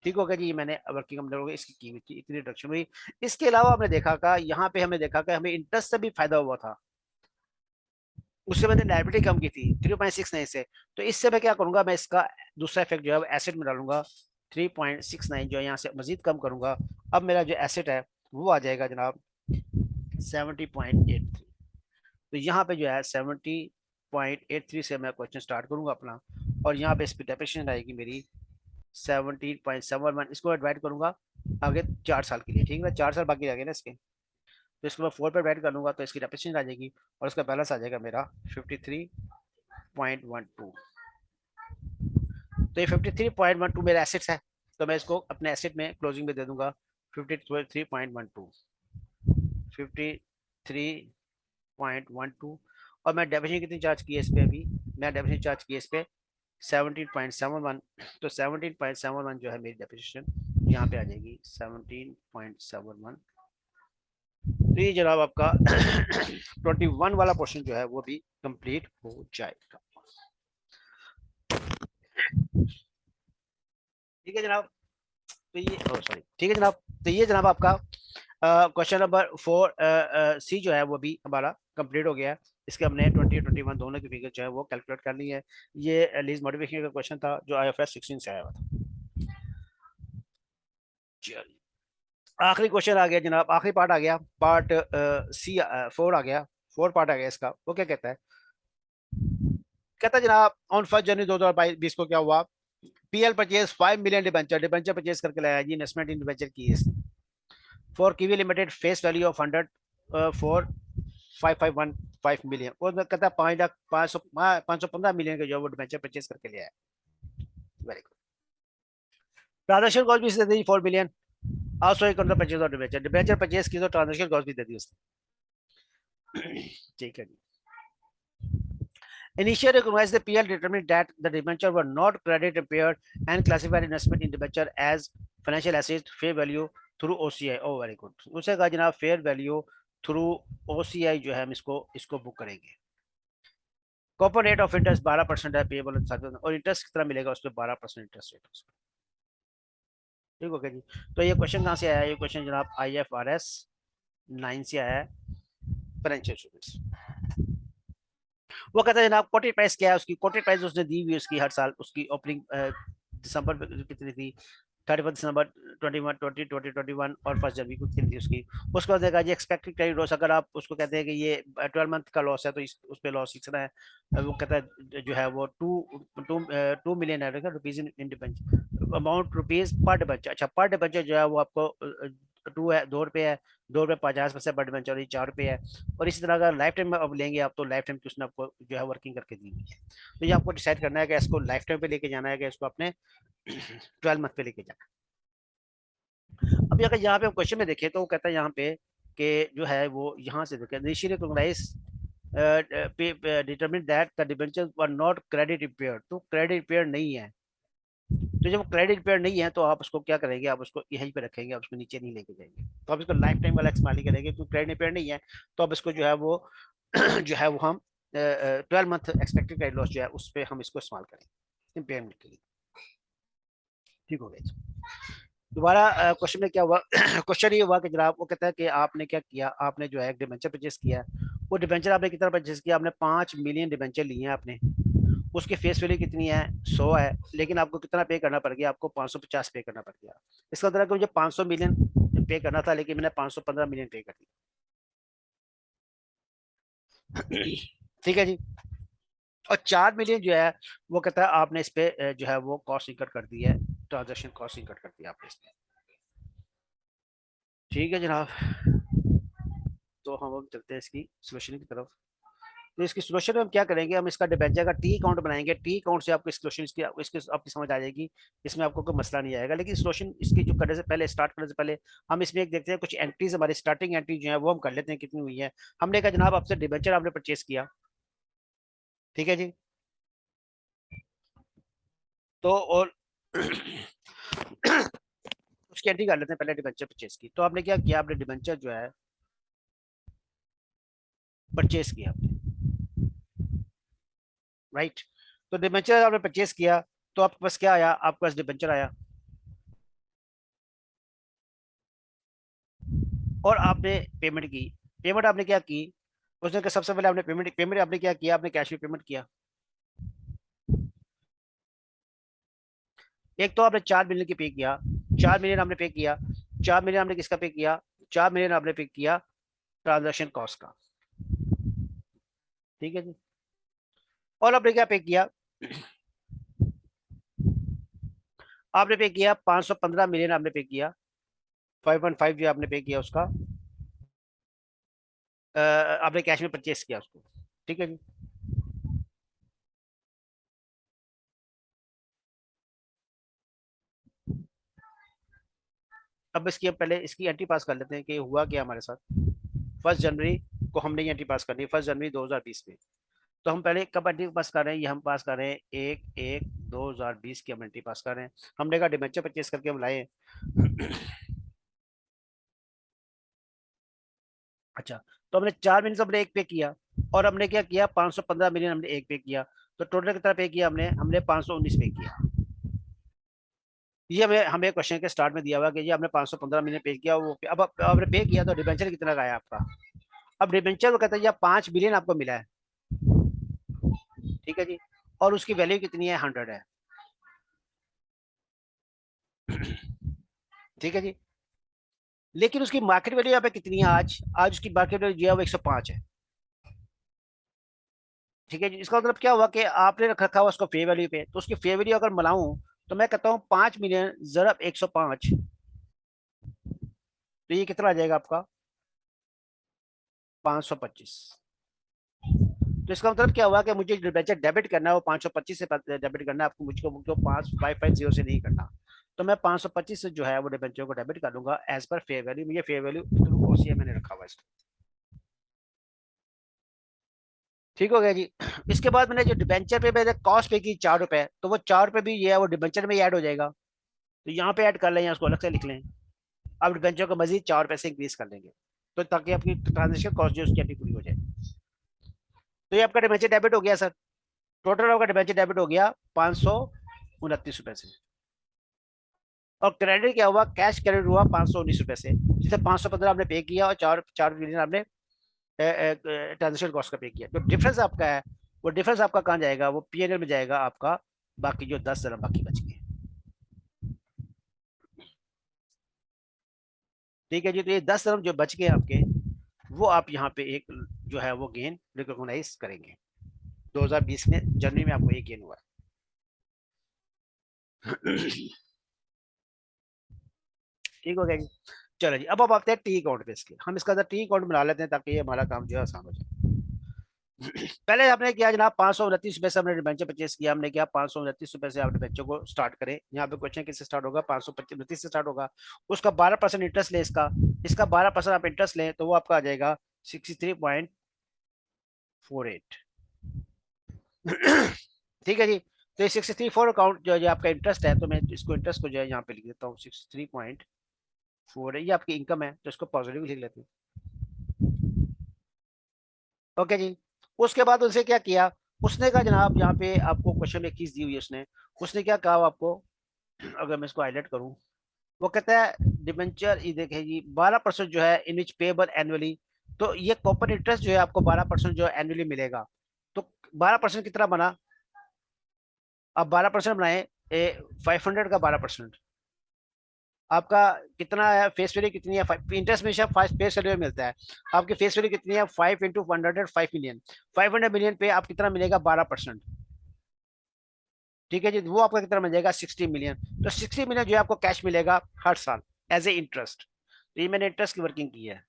ठीक हो गया जी। मैंने वर्किंग कैपिटल इसकी कीमत की इतनी रिडक्शन हुई। इसके अलावा हमने देखा का, यहाँ पे हमने देखा कि हमें इंटरेस्ट से भी फायदा हुआ था, उससे मैंने लायबिलिटी कम की थी 3.69 से। तो इससे मैं क्या करूंगा, मैं इसका दूसरा इफेक्ट जो है एसेट में डालूंगा 3.69, जो है यहाँ से मजीद कम करूंगा, अब मेरा जो एसेट है वो आ जाएगा जनाब 70.83। तो यहाँ पे जो है 70.83 से मैं क्वेश्चन स्टार्ट करूंगा अपना, और यहाँ पे इसकी डेफिनेशन आएगी मेरी 17.71। इसको डिवाइड करूंगा आगे 4 साल के लिए, ठीक है, 4 साल बाकी रह गए ना इसके, तो इसको मैं 4 पे डिवाइड कर लूंगा तो इसकी डेफिनेशन आ जाएगी, और इसका बैलेंस आ जाएगा मेरा 53.12। तो ये 53.12 मेरा एसेट्स है, तो मैं इसको अपने एसेट में क्लोजिंग में दे दूंगा 53.12, 53.12। और मैं डेफिनेशन कितनी चार्ज की है इस पे, अभी मैं डेफिनेशन चार्ज की है इस पे 17.71। तो 17.71 जो है मेरी डेफिनेशन यहाँ पे आ जाएगी 17.71। तो ये जनाब आपका 21 वाला पोर्शन जो है वो भी कंप्लीट हो जाएगा। ठीक है जनाब। तो ये सॉरी, ठीक है जनाब। तो ये जनाब आपका क्वेश्चन नंबर 4 सी जो है वो भी हमारा कंप्लीट हो गया है। इसके हमने 2021 दोनों की फिगर जो है वो कैलकुलेट कर ली है। ये लीज मॉडिफिकेशन का क्वेश्चन था जो IFRS 16 से आया हुआ था। चलिए आखिरी क्वेश्चन आ गया जनाब, आखिरी पार्ट आ गया, पार्ट सी 4 आ गया, 4 पार्ट आ गया इसका। वो क्या कहता है, कहता है जनाब ऑन 1 जनवरी 2022 को क्या हुआ, PL purchase 5 million debenture, debenture purchase करके लाया जी, इन्वेस्टमेंट इन डिबेंचर की है इसने, for kiwi limited face value of 100 for 5515 million. और कहता है 5 लाख 515 मिलियन के जो वो डिबेंचर परचेज करके लिया है। Very good. ट्रांजेक्शन कॉस्ट भी 4 million, also he control purchase और डिबेंचर, डिबेंचर परचेज की तो ट्रांजैक्शन कॉस्ट भी दे दी उसने। ठीक है जी। Initially recognized the PL determined that the debenture were not credit impaired and classified investment in debenture as financial assets fair value through OCI. Oh very good. उसे कहा जनाब fair value through OCI जो है हम इसको book करेंगे। Copper rate of interest 12% है payable और इंटरेस्ट कितना मिलेगा उस पर 12% इंटरेस्ट रेट। ठीक हो गया जी। तो ये क्वेश्चन कहाँ से आया? ये क्वेश्चन जनाब IFRS 9 से आया है, फाइनेंशियल स्टेटमेंट्स। वो कहता है जनाब कोटेड प्राइस क्या है उसकी, कोटेड प्राइस उसने दी हुई उसकी हर साल उसकी ओपनिंग दिसंबर कितनी थी, 31 दिसंबर 2021 और 1 जनवरी को कितनी थी उसकी। उसके बाद देखा जी एक्सपेक्टेड क्रेडिट लॉस, अगर आप उसको कहते हैं कि ये 12 मंथ का लॉस है तो उस पर लॉस कितना है, वो कहता है जो है वो 2 million rupees in debenture amount rupees per debenture. अच्छा पर डिबेंचर जो है वो आपको 2 है, 2 रुपये है, 2 रुपये 50 पैसे पर डिबेंचर, ये 4 रुपये है। और इसी तरह अगर लाइफ टाइम में अब लेंगे आप तो लाइफ टाइम की उसने आपको जो है वर्किंग करके दी हुई है। तो ये आपको डिसाइड करना है कि इसको लाइफ टाइम पे लेके जाना है कि इसको अपने 12 मंथ पे लेके जाना। अब अगर यहाँ पे हम क्वेश्चन में देखें तो वो कहता है यहाँ पे कि जो है वो यहाँ से देखें recognise determine that the debentures were not credit impaired, तो क्रेडिट इम्पेयर्ड नहीं है। तो जब क्रेडिट इम्पेयर्ड नहीं है तो आप उसको क्या करेंगे, आप उसको यहीं पे रखेंगे, आप उसको नीचे नहीं लेके जाएंगे। तो आप इसको लाइफ टाइम वाला इस्तेमाल ही करेंगे क्योंकि क्रेडिट इम्पेयर्ड नहीं है। तो अब इसको जो है वो जो है वो हम 12 मंथ एक्सपेक्टेड क्रेडिट लॉस जो है उस पर हम इसको इस्तेमाल करेंगे इम्पेयरमेंट के लिए। ठीक हो गया। दोबारा क्वेश्चन में क्या हुआ? क्वेश्चन ये हुआ कि जनाब वो कहता है कि आपने क्या किया, आपने जो है एक डिबेंचर परचेस किया। वो डिबेंचर आपने कितना परचेस किया? आपने 5 मिलियन डिबेंचर लिए हैं आपने। उसकी फेस वैल्यू कितनी है? 100 है। लेकिन आपको कितना पे करना पड़ गया? आपको 550 पे करना पड़ गया। इसका मतलब कि मुझे 500 मिलियन पे करना था लेकिन मैंने 515 मिलियन पे कर दिया। ठीक है जी। और 4 मिलियन जो है वो कहता है आपने इस पे जो है वो कॉस्ट इनकट कर दी है, ट्रांजेक्शन कॉस्ट इनकट कर दिया आपने इस पे। ठीक है जनाब। तो हम अब चलते हैं इसकी सोल्यूशन की तरफ। तो इसकी सोल्यूशन में हम क्या करेंगे, हम इसका डिबेंचर का टी अकाउंट बनाएंगे। टी अकाउंट से आपको सोल्यूशन इसकी आपकी समझ आ जाएगी। इसमें आपको कोई मसला नहीं आएगा। लेकिन सोल्यूशन इसकी जो करने से पहले, स्टार्ट करने से पहले हम इसमें एक देखते हैं कुछ एंट्रीज, हमारी स्टार्टिंग एंट्री जो है वो हम कर लेते हैं कितनी हुई है। हमने कहा जनाब आपसे डिबेंचर आपने परचेस किया, ठीक है जी। तो और उसकी एंट्री कर लेते हैं पहले डिबेंचर परचेस की। तो आपने क्या किया, आपने डिबेंचर जो है परचेस किया आपने, राइट। तो डिबेंचर आपने परचेस किया तो आपके पास क्या आया? आपके पास डिबेंचर आया और आपने पेमेंट की। पेमेंट आपने क्या की? उसने कहा सबसे पहले आपने पेमेंट पेमेंट आपने क्या किया? आपने कैश में पेमेंट किया। एक तो आपने 4 मिलियन की पे किया, 4 मिलियन आपने पे किया। 4 मिलियन आपने किसका पे किया? 4 मिलियन आपने पे किया ट्रांजेक्शन कॉस्ट का, ठीक है जी। और आपने क्या पे किया? आपने पे किया 515 मिलियन आपने पे किया, 515 जो आपने पे किया उसका आपने कैश में परचेस किया उसको, ठीक है जी। अब इसकी हम पहले इसकी एंट्री पास कर लेते हैं कि हुआ क्या हमारे साथ। 1 जनवरी को हमने ये एंट्री पास करनी है, 1 जनवरी 2020 में। तो हम पहले कब एंट्री पास कर रहे हैं? ये हम पास कर रहे हैं 1/1/2020 की हम एंट्री पास कर रहे हैं। हमने कहा डिबेंचर परचेस करके हम लाए। अच्छा, तो हमने 4 मिलियन हमने एक पे किया और हमने क्या किया? 515 मिलियन हमने एक पे किया। तो टोटल कितना पे किया हमने? हमने 519 पे किया। ये हमें हमें क्वेश्चन के स्टार्ट में दिया हुआ कि ये हमने 515 मिलियन पे किया। वो अब आपने पे किया तो डिबेंचर कितना का आया आपका? अब डिबेंचर को कहता है ये 5 बिलियन आपको मिला है, ठीक है जी। और उसकी वैल्यू कितनी है? 100 है, ठीक है जी। लेकिन उसकी मार्केट वैल्यू यहाँ पे कितनी है? आज आज उसकी मार्केट वैल्यू जो है वो 105 है, ठीक है जी। इसका मतलब क्या हुआ कि आपने रख रखा हुआ उसको फे वैल्यू पे, तो उसकी फे वैल्यू अगर मिलाऊं तो मैं कहता हूँ 5 मिलियन जरब 105, तो ये कितना आ जाएगा आपका? 525। तो इसका मतलब क्या हुआ कि मुझे डिबेंचर डेबिट करना है वो 525 से डेबिट करना है आपको, मुझको मुझको 5550 से नहीं करना। तो मैं 525 से जो है वो डिबेंचर को डेबिट कर दूंगा एज पर फेयर वैल्यू। ये फेयर वैल्यू थ्रू ओसीए मैंने रखा हुआ है इसको। ठीक हो गया जी। इसके बाद मैंने जो डिबेंचर पे मैंने कॉस्ट पे की 4 रुपए, तो वो 4 रुपए भी ये है वो डिबेंचर में ही ऐड हो जाएगा। तो यहाँ पे ऐड कर लें या उसको अलग से लिख लें। अब डिबेंचर को मजीद 4 पैसे इंक्रीज कर देंगे, तो ताकि आपकी ट्रांजेक्शन कॉस्ट जो उसकी पूरी हो जाए। तो ये आपका डिबेंचर डेबिट हो गया सर। टोटल आपका डिबेंचर डेबिट हो गया 529 रुपए से। और क्रेडिट क्या हुआ, कैश क्रेडिट हुआ 519 रुपए से, जिसे 515 आपने पे किया और 4 4 आपने ट्रांजेक्शन कॉस्ट का पे किया। जो डिफरेंस आपका है वो डिफरेंस आपका कहाँ जाएगा, वो पीएनएल में जाएगा आपका। बाकी जो 10 बाकी बच गए। ठीक है जी। तो ये 10 जो बच गए आपके, वो आप यहाँ पे एक जो है वो गेन रिकॉग्नाइज करेंगे। 2020 में जनवरी में आपको एक गेन हुआ है। ठीक हो गया जी। चलो जी, अब आते हैं टी अकाउंट पे। इसके हम इसका टी अकाउंट बना लेते हैं ताकि ये हमारा काम जो है आसान हो जाए। पहले आपने किया जनाब 529 रुपए से हमने डिबेंचर परचेस किया। हमने किया 529 रुपए से आप डिबेंचर को स्टार्ट करें। यहाँ पे क्वेश्चन किससे स्टार्ट होगा, 529 से स्टार्ट होगा। उसका 12% इंटरेस्ट ले, इसका इसका 12% आप इंटरेस्ट लें तो वो आपका आ जाएगा 63.48। ठीक है जी। तो ये 63 अकाउंट जो है आपका इंटरेस्ट है, तो मैं इसको इंटरेस्ट को जो है यहाँ पे लिख देता हूँ 63.4 है। ये आपकी इनकम है तो इसको पॉजिटिव लिख लेते हैं। ओके जी। उसके बाद उनसे क्या किया, उसने कहा जनाब यहाँ पे आपको क्वेश्चन में 21 दी हुई है उसने। उसने क्या कहा आपको, अगर मैं इसको हाईलाइट करूँ, वो कहता है डिबेंचर ये देखे जी 12% जो है इन विच पेबल एनुअली। तो ये कॉपर इंटरेस्ट जो है आपको 12% जो एनुअली मिलेगा। तो 12% कितना बना, आप 12% बनाए 500 का 12%। आपका कितना है, फेस वैल्यू कितनी है, इंटरेस्ट में फेस वैल्यू मिलता है। आपकी फेस वैल्यू कितनी है, 5 × 100 5 मिलियन। 500 मिलियन पे आप कितना मिलेगा, 12%। ठीक है जी। वो आपका कितना मिल जाएगा, 60 मिलियन। तो 60 मिलियन जो है आपको कैश मिलेगा हर साल एज ए इंटरेस्ट। तो ये मैंने इंटरेस्ट की वर्किंग की है।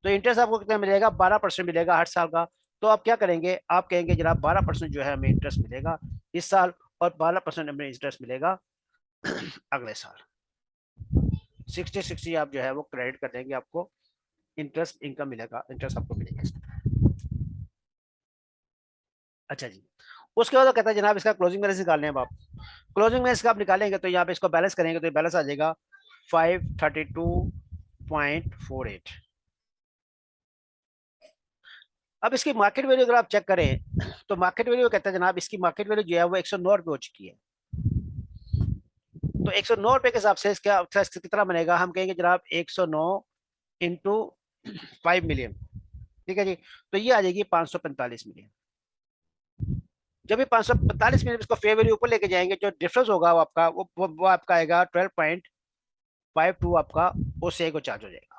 तो इंटरेस्ट आपको कितना मिलेगा, 12% मिलेगा हर साल का। तो आप क्या करेंगे, आप कहेंगे जनाब 12% जो है हमें इंटरेस्ट मिलेगा इस साल, और 12% हमें इंटरेस्ट मिलेगा अगले साल। 60 60 आप जो है वो क्रेडिट कर देंगे, आपको इंटरेस्ट इनकम मिलेगा, इंटरेस्ट आपको मिलेगा। अच्छा जी। उसके बाद वो कहता है जनाब इसका क्लोजिंग बैलेंस निकालने हैं आप। क्लोजिंग बैलेंस का आप निकालेंगे तो यहाँ पे इसको बैलेंस करेंगे तो बैलेंस आ जाएगा 532.48। अब इसकी मार्केट वैल्यू अगर आप चेक करें तो मार्केट वैल्यू कहता है जनाब इसकी मार्केट वैल्यू जो है वो 109 रुपये हो चुकी है। तो 109 रुपये के हिसाब से इसका कितना बनेगा, हम कहेंगे जनाब 109 इंटू 5 मिलियन। ठीक है जी। तो ये आ जाएगी 545 मिलियन। जब भी 545 मिलियन इसको फेयर वैल्यू ऊपर लेके जाएंगे, जो डिफरेंस होगा वो आपका वो आपका आएगा 12.52 आपका ओसीआई को चार्ज हो जाएगा।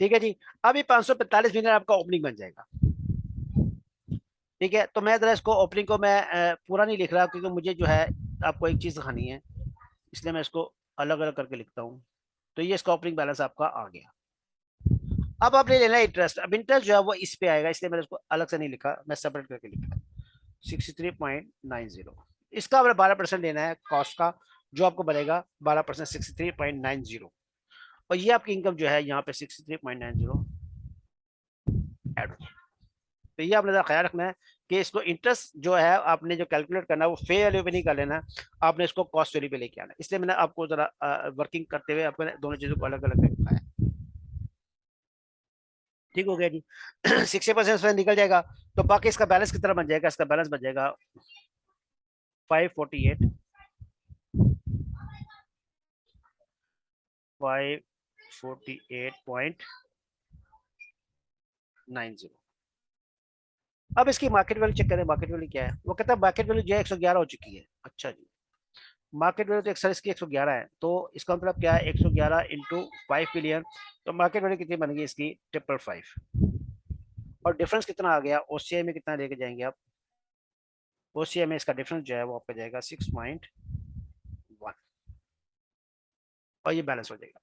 ठीक है जी। अब ये 545 मिलियन आपका ओपनिंग बन जाएगा। ठीक है। तो मैं जरा इसको ओपनिंग को मैं पूरा नहीं लिख रहा क्योंकि मुझे जो है आपको एक चीज दिखानी है, इसलिए मैं इसको अलग अलग करके लिखता हूँ। तो ये इसका ओपनिंग बैलेंस आपका आ गया। अब आपने लेना है इंटरेस्ट। अब इंटरेस्ट जो है वो इस पे आएगा, इसलिए मैंने इसको अलग से नहीं लिखा, मैं सेपरेट करके लिखा 63.90। इसका आपने 12% लेना है कॉस्ट का, जो आपको बनेगा 12% 63.90। और ये आपकी इनकम जो है यहाँ पे 63.90 ऐड होगी। तो ये आपने जरा ख्याल रखना है कि इसको इंटरेस्ट जो है आपने जो कैलकुलेट करना है वो फेयर वैल्यू पे नहीं कर लेना, आपने इसको कॉस्ट वैल्यू पे लेके आना। इसलिए मैंने आपको जरा वर्किंग करते हुए आपको दोनों चीजों को अलग अलग दिखाया। ठीक हो गया जी। 60% निकल जाएगा तो बाकी इसका बैलेंस कितना बन जाएगा, इसका बैलेंस बन जाएगा 548 548.90। अब इसकी मार्केट वैल्यू चेक करें, मार्केट वैल्यू क्या है। वो कहता है मार्केट वैल्यू जो है 111 हो चुकी है। अच्छा जी। मार्केट वैल्यू तो एक सर इसकी 111 है, तो इसका मतलब क्या है 111 इंटू 5 मिलियन। तो मार्केट वैल्यू कितनी बन गई इसकी 555। और डिफरेंस कितना आ गया, ओसीआई में कितना लेके जाएंगे आप, ओसीआई में इसका डिफरेंस जो है वो आपका जाएगा 6.1। और ये बैलेंस हो जाएगा।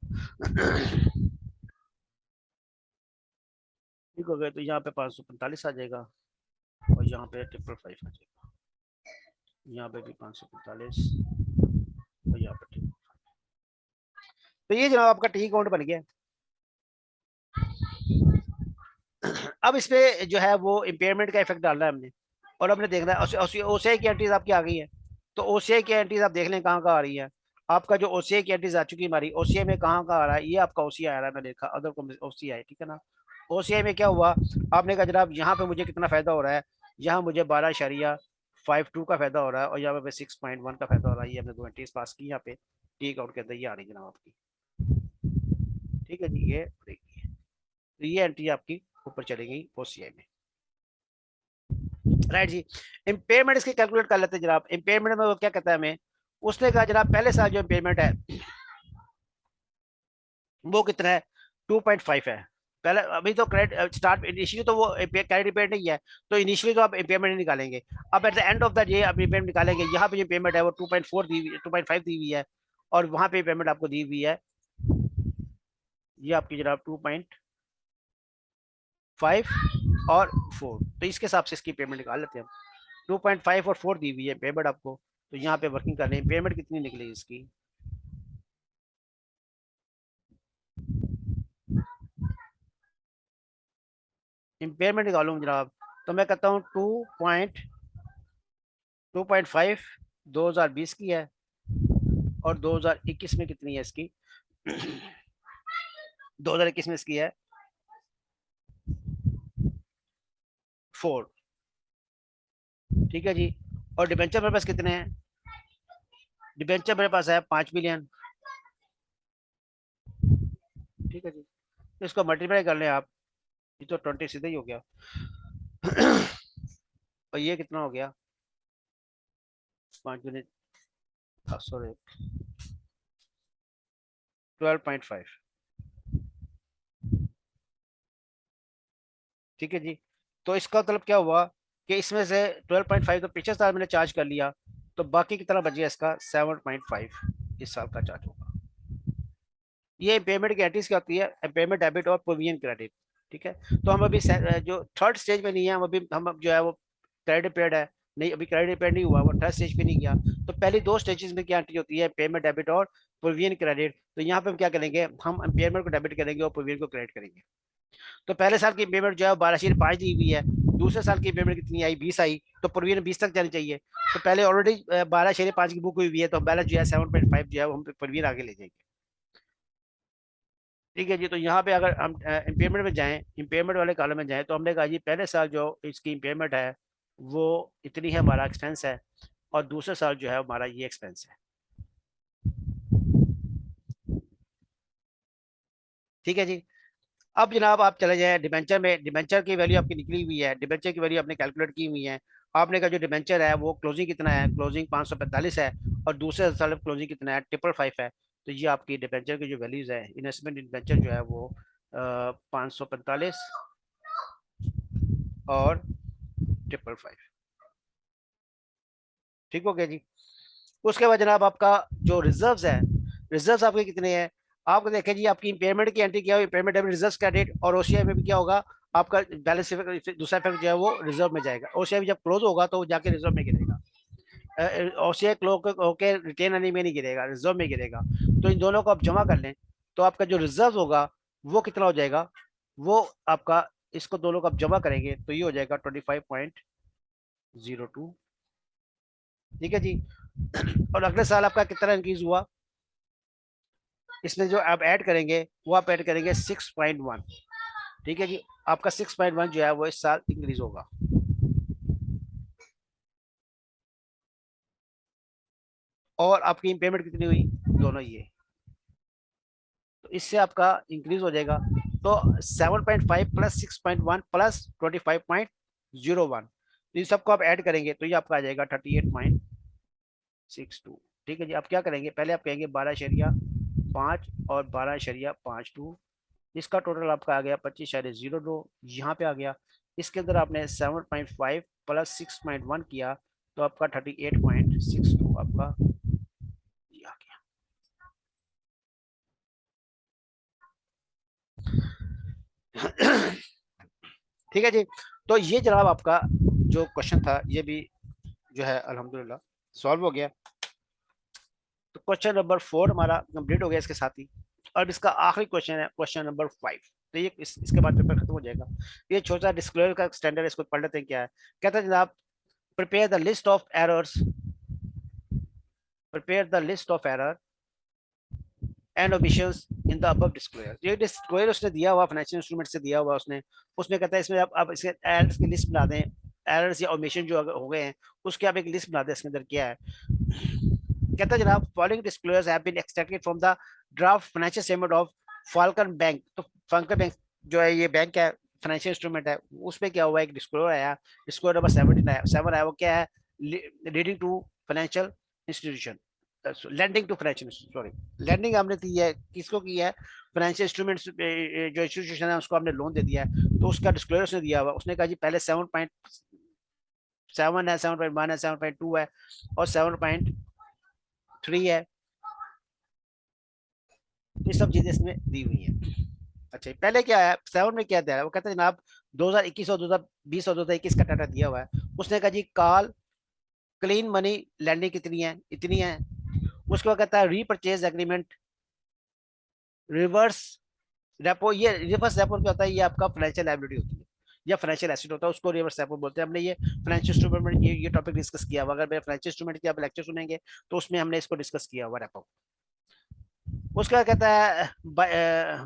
ठीक हो गया। तो यहाँ पे 545 आ जाएगा और और यहाँ पे 555 आ जाएगा, यहाँ पे भी 545 और यहाँ पे 555। तो ये जनाब आपका टी अकाउंट बन गया। अब इस पे जो है वो इम्पेयरमेंट का इफेक्ट डालना है हमने, और हमने देखना है ओसीआई की एंट्रीज आपकी आ गई है। तो ओसीआई की एंट्रीज आप देख लें कहाँ कहाँ आ रही है। आपका जो ओसीआई की एंट्रीज आ चुकी है हमारी, ओसीआई में कहाँ कहाँ आ रहा है, ये आपका ओसीआई आ रहा है, मैंने देखा अदर ओसीआई, ठीक है ना। ओसीआई में क्या हुआ, आपने कहा जनाब यहाँ पे मुझे कितना फायदा हो रहा है, यहाँ मुझे 12.52 का फायदा हो रहा है, और यहाँ पे 6.1 का फायदा हो रहा है। ये हमने 2 एंट्रीज पास की यहाँ पे टी अकाउंट के अंदर, ये आ रही है जनाब आपकी, ठीक है जी। ये तो ये एंट्री आपकी ऊपर चली गई ओसीआई में, राइट जी। इम्पेयरमेंट इसकी कैलकुलेट कर लेते हैं जनाब। इम्पेयरमेंट में वो क्या कहता है हमें, उसने कहा जनाब पहले साल जो इम्पेयरमेंट है वो कितना है, 2.5 है। पहले अभी तो क्रेडिट स्टार्ट इनिशियली तो वो क्रेडिट पेड नहीं है, तो इनिशियली तो आप पेमेंट नहीं निकालेंगे। अब at the end of the day आप पेमेंट निकालेंगे, यहाँ पे जो पेमेंट है वो 2.4 दी हुई, 2.5 दी हुई है, और वहां पे पेमेंट आपको दी हुई है ये आपकी जनाब 2.5 और 4। तो इसके हिसाब से इसकी पेमेंट निकाल लेते हैं हम। 2.5 और 4 दी हुई है पेमेंट आपको, तो यहाँ पे वर्किंग कर रहे हैं, पेमेंट कितनी निकलेगी इसकी, इम्पेयरमेंट निकालूंगा जनाब। तो मैं कहता हूँ 2.5 2020 की है, और 2021 में कितनी है इसकी 2021 में इसकी है 4, ठीक है जी। और डिबेंचर मेरे पास कितने हैं, डिबेंचर मेरे पास है 5 मिलियन, ठीक है जी। तो इसको मल्टीप्लाई कर लें आप, ये तो 20 सीधा ही हो गया और ये कितना हो गया 5 यूनिट, सॉरी 12.5, ठीक है जी। तो इसका मतलब क्या हुआ कि इसमें से 12.5 तो पिछले साल मैंने चार्ज कर लिया, तो बाकी कितना बच गया इसका 7.5 इस साल का चार्ज होगा। ये पेमेंट गारंटीज क्या होती है, पेमेंट डेबिट और प्रोविजन क्रेडिट, ठीक है। तो हम अभी जो थर्ड स्टेज में नहीं है, हम अब जो है वो क्रेडिट पीरियड है, नहीं अभी क्रेडिट पीरियड नहीं हुआ, वो थर्ड स्टेज पे नहीं गया। तो पहली दो स्टेजेस में क्या एंट्री होती है, पेमेंट डेबिट और प्रोविजन क्रेडिट। तो यहाँ पे हम क्या करेंगे, हम पेमेंट को डेबिट करेंगे और प्रोविजन को क्रेडिट करेंगे। तो पहले साल की पेमेंट जो है 12.5 दी हुई है, दूसरे साल की पेमेंट कितनी आई 20 आई, तो प्रोविजन 20 तक जानी चाहिए। तो पहले ऑलरेडी 12.5 की बुक हुई हुई है, तो बैलेंस जो है 7.5 जो है वो हम प्रोविजन आगे ले जाएंगे, ठीक है जी। तो यहाँ पे अगर हम इम्पेयरमेंट में जाएं, इम्पेयरमेंट वाले कॉलम में जाएं, तो हमने कहा जी पहले साल जो इसकी इम्पेयरमेंट है वो इतनी है, हमारा एक्सपेंस है, और दूसरे साल जो है हमारा ये एक्सपेंस है, ठीक है जी। अब जनाब आप चले जाएं डिबेंचर में, डिबेंचर की वैल्यू आपकी निकली हुई है, डिबेंचर की वैल्यू आपने कैलकुलेट की हुई है। आपने कहा जो डिबेंचर है वो क्लोजिंग कितना है, क्लोजिंग 545 है, और दूसरे साल क्लोजिंग कितना है 555 है। तो ये आपकी डिबेंचर की जो वैल्यूज है, इन्वेस्टमेंट डिबेंचर जो है वो 545 और 555, ठीक हो गया जी। उसके बाद जनाब आपका जो रिजर्व्स है, रिजर्व्स आपके कितने हैं, आपको देखें जी आपकी इम्पेयरमेंट की एंट्री क्या हुई, इम्पेयरमेंट डेबिट रिजर्व्स क्रेडिट, और ओसीआई में भी क्या होगा आपका बैलेंस दूसरा इफेक्ट जो है वो रिजर्व में जाएगा। ओसीआई जब क्लोज होगा तो जाके रिजर्व में गिरेगा, ओसीआई क्लोज होके रिटेन अर्निंग में नहीं गिरेगा, रिजर्व में गिरेगा। तो इन दोनों को आप जमा कर लें, तो आपका जो रिजर्व होगा वो कितना हो जाएगा, वो आपका इसको दोनों को आप जमा करेंगे तो ये हो जाएगा 25.02, ठीक है जी। और अगले साल आपका कितना इंक्रीज हुआ, इसमें जो आप ऐड करेंगे वो आप ऐड करेंगे 6.1, ठीक है जी। आपका 6.1 जो है वो इस साल इंक्रीज होगा, और आपकी पेमेंट कितनी हुई दोनों ये, तो इससे आपका इंक्रीज हो जाएगा। तो 7.5 प्लस 6.1 प्लस 25.01, तो इन सबको आप ऐड करेंगे तो ये आपका आ जाएगा 38.62, ठीक है जी। आप क्या करेंगे, पहले आप कहेंगे 12.5 और 12.52, इसका टोटल आपका आ गया 25.02, यहाँ पे आ गया। इसके अंदर आपने 7.5 प्लस 6.1 किया, तो आपका 38.62 आपका ये आ गया। ठीक है जी। तो ये जनाब आपका जो क्वेश्चन था ये भी जो है अल्हम्दुलिल्लाह सॉल्व हो गया। तो क्वेश्चन नंबर 4 हमारा कंप्लीट हो गया इसके साथ ही। और इसका आखिरी क्वेश्चन है क्वेश्चन नंबर 5। तो ये इसके बाद पेपर खत्म हो जाएगा। ये छोटा डिस्क्लोजर का स्टैंडर्ड, इसको पढ़ लेते हैं क्या है। कहता है जनाब, prepare the list of errors, prepare the list of error and omissions in the above disclosure. ये डिस्क्लोजर उसने दिया हुआ फाइनेंशियल इंस्ट्रूमेंट से दिया हुआ उसने, उसमें कहता है इसमें आप इसके एरर्स की लिस्ट बना दें, एरर्स या ओमिशन जो हो गए हैं उसकी आप एक लिस्ट बना दें। इसके अंदर क्या है, कहता है जनाब, following disclosures have been extracted from the draft financial statement of Falcon Bank. तो फाल्कन बैंक जो है ये बैंक है, फाइनेंशियल इंस्ट्रूमेंट है, उसमें क्या हुआ, एक डिस्क्लोजर आया, डिस्क्लोजर नंबर 7 आया। वो क्या है, leading to financial institution, lending to financial, sorry, lending हमने दी है, किसको की है, फाइनेंशियल इंस्ट्रूमेंट्स जो इंस्टीट्यूशन है उसको हमने लोन दे दिया है। तो उसका डिस्क्लोजर उसने दिया हुआ, उसने कहा जी पहले 7.7 है, 7.1 है, 7.2 है और 7.3 है। ये सब चीजें इसमें दी हुई है। अच्छा, पहले क्या है 7 में क्या दिया है, वो कहता है जनाब 2021 और 2020 और 2021 का डाटा दिया हुआ है। उसने कहा जी कॉल क्लीन मनी लैंडिंग कितनी है, इतनी है। उसके बाद कहता है रीपरचेज एग्रीमेंट, रिवर्स रेपो। ये रिवर्स रेपो क्या होता है, ये आपका फाइनेंशियल लायबिलिटी होती है या फाइनेंशियल एसेट होता है, उसको रिवर्स रेपो बोलते हैं। हमने ये फाइनेंशियल इंस्ट्रूमेंट में ये टॉपिक डिस्कस किया हुआ, अगर मेरे फाइनेंशियल इंस्ट्रूमेंट की आप लेक्चर सुनेंगे तो उसमें हमने इसको डिस्कस किया हुआ रेपो। उसका कहता है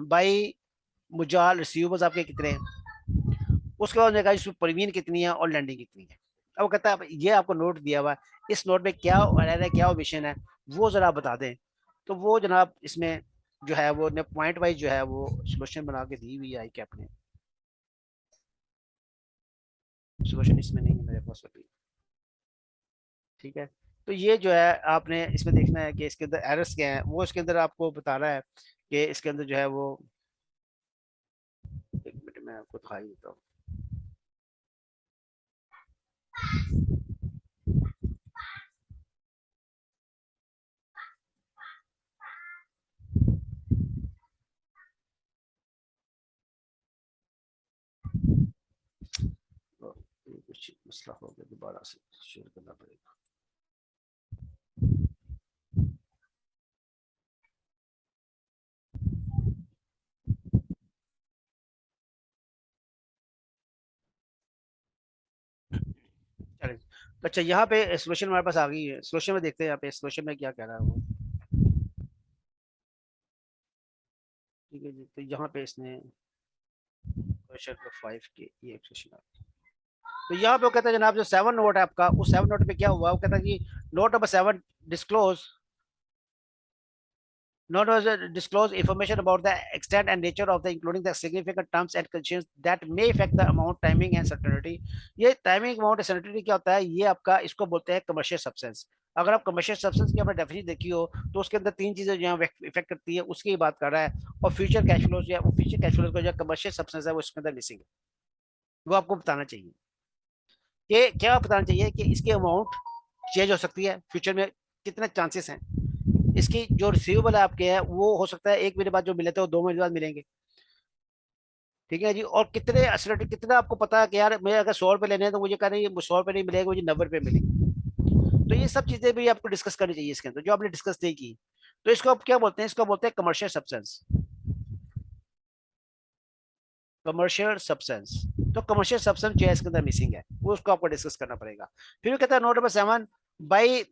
बाई मुजाल रिसीवेबल्स आपके कितने हैं। उसके बाद कहा इसमें प्रीमियम कितनी है और लैंडिंग कितनी है। अब वो कहता है ये आपको नोट दिया हुआ है, इस नोट में क्या एरर है, क्या ओमिशन है, वो जरा बता दें। तो वो जनाब इसमें जो है वो पॉइंट वाइज जो है वो सोल्यूशन बना के दी हुई है आई कैप ने। सोल्यूशन इसमें नहीं है मेरे पास अभी, ठीक है। तो ये जो है आपने इसमें देखना है कि इसके अंदर एरर्स क्या हैं, वो इसके अंदर आपको बता रहा है कि इसके अंदर जो है वो, एक मिनट में आपको दिखाई देता हूँ। तो ये कुछ मसला हो गया, दोबारा से शेयर करना पड़ेगा। चलिए, तो अच्छा यहाँ पे सोल्यूशन हमारे पास आ गई है। सोल्यूशन में देखते हैं यहाँ पे सोल्यूशन में क्या कह रहा है वो, ठीक है जी। तो यहाँ पे इसने क्वेश्चन नंबर 5 के ये एक्सप्रेशन आ, तो यहाँ पे वो कहता है जनाब जो 7 नोट है आपका, उस 7 नोट पे क्या हुआ, वो कहता है कि note number 7 disclose, not was disclose information about the extent and nature of the including the significant terms and conditions that may affect the amount, timing and certainty। ये टाइमिंग, अमाउंट, certainty क्या होता है, ये आपका इसको बोलते हैं commercial substance. अगर आप कमर्शियल सब्सटेंस की आपने डेफिनेशन देखी हो तो उसके अंदर 3 चीजें जो इफेक्ट करती है उसकी बात कर रहा है। और फ्यूचर कैश फ्लोज या फ्यूचर कैश फ्लोज का जो कमर्शियल सब्सटेंस है वो इसके अंदर मिसिंग है। वो आपको बताना चाहिए कि क्या बताना चाहिए कि इसकी अमाउंट चेंज हो सकती है फ्यूचर में, कितने चांसेस हैं। इसकी जो रिसीवेबल है आपके है वो हो सकता है 1 महीने बाद जो मिले थे वो 2 महीने बाद मिलेंगे, ठीक है जी। और कितने असलिटी, कितना आपको पता है कि यार मैं अगर 100 रुपए लेने हैं तो मुझे कह रहे हैं 100 रुपए नहीं मिलेगा, मुझे 90 रुपए मिलेंगे। तो ये सब चीजें भी आपको डिस्कस करनी चाहिए इसके अंदर जो आपने डिस्कस नहीं की। तो इसको आप क्या बोलते हैं, इसको बोलते हैं कमर्शियल सब्सटेंस, कमर्शियल सब्सटेंस। तो कमर्शियल सब्सटेंस जो है इसके अंदर मिसिंग है, वो उसको आपको डिस्कस करना पड़ेगा। फिर वो कहता है नोट नंबर 7 बाई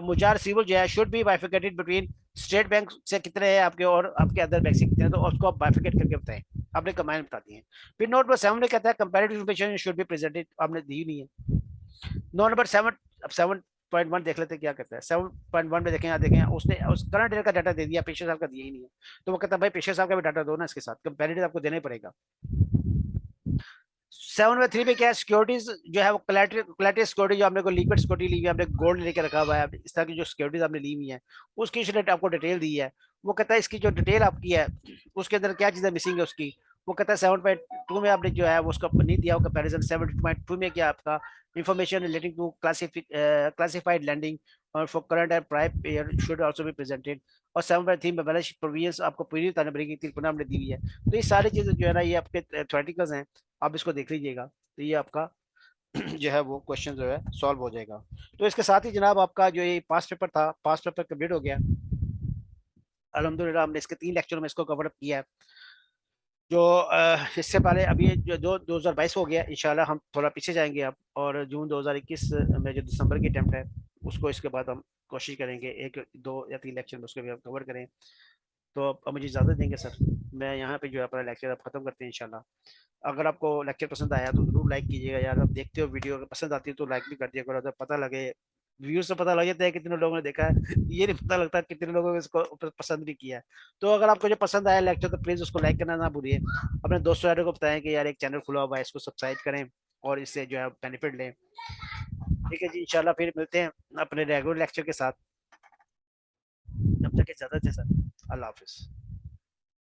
मुजार रिसीवेबल जो है should be bifurcated between state bank से कितने हैं आपके और आपके अदर बैंक से कितने हैं, तो उसको आप बाइफिकेट करके बताएं। आपने कमांड बता दी है। फिर नोट नंबर 7 में कहता है comparative information should be presented, आपने दी नहीं है। नोट नंबर 7, अब 7.1 देख लेते हैं क्या कहता है। 7.1 में देखें, यहाँ देखें, उसने उस करंट ईयर का डाटा दे दिया, पिछले साल का दिया ही नहीं है। तो वो कहता है भाई पिछले साल का भी डाटा दो ना, इसके साथ कंपैरेटिव आपको देना ही पड़ेगा। 7 में 3 में क्या है, सिक्योरिटीज जो है वो कोलैटरल सिक्योरिटी, जो हमने को लिक्विड सिक्योरिटी ली हुई है, हमने गोल्ड लेके रखा हुआ है, इस तरह की जो सिक्योरिटीज हमने ली हुई है उसकी आपको डिटेल दी है। वो कहता है इसकी जो डिटेल आपकी है उसके अंदर क्या चीजें मिसिंग है उसकी। वो कहता है 7.2 में आपने जो है वो उसका नहीं दिया कंपेरिजन। 7.2 में क्या आपका information relating to classified landing और for current and prime year should also be presented. और 7.3 में बैलेंस प्रोविजंस आपको पूरी बतानी पड़ेगी, तिरपुना हमने दी हुई है। तो ये सारी चीजें जो है ना ये आपके थ्योरेटिकल्स हैं, आप इसको देख लीजिएगा। तो ये आपका जो है वो क्वेश्चन जो है सॉल्व हो जाएगा। तो इसके साथ ही जनाब आपका जो ये पास्ट पेपर था, पास्ट पेपर कंप्लीट हो गया अल्हम्दुलिल्लाह। हमने इसके 3 लेक्चर में इसको कवर अप किया है। जो इससे पहले अभी जो 2022 हो गया, इंशाल्लाह हम थोड़ा पीछे जाएंगे अब, और जून 2021 में जो दिसंबर की अटेम्प्ट है उसको इसके बाद हम कोशिश करेंगे 1 2 या 3 लेक्चर में उसको भी हम कवर करें। तो अब मुझे इजाज़त देंगे सर, मैं यहाँ पे जो है अपना लेक्चर अब खत्म करते हैं इंशाल्लाह। अगर आपको लेक्चर पसंद आया तो जरूर लाइक कीजिएगा यार, आप देखते हो वीडियो अगर पसंद आती है तो लाइक भी कर दिया करो, तो पता लगे, व्यूज से पता लग जाता है कितने लोगों ने देखा है, ये नहीं पता लगता कितने लोगों ने इसको पसंद भी किया है। तो अगर आपको जो पसंद आया लेक्चर तो प्लीज उसको लाइक करना ना भूलिए, अपने दोस्तों यारों को बताएं कि यार एक चैनल खुला हुआ है, इसको सब्सक्राइब करें और इससे जो है बेनिफिट लें। ठीक है जी, इंशाल्लाह फिर मिलते हैं अपने रेगुलर लेक्चर के साथ। जब तक इजाजत है सर, अल्लाह हाफिज।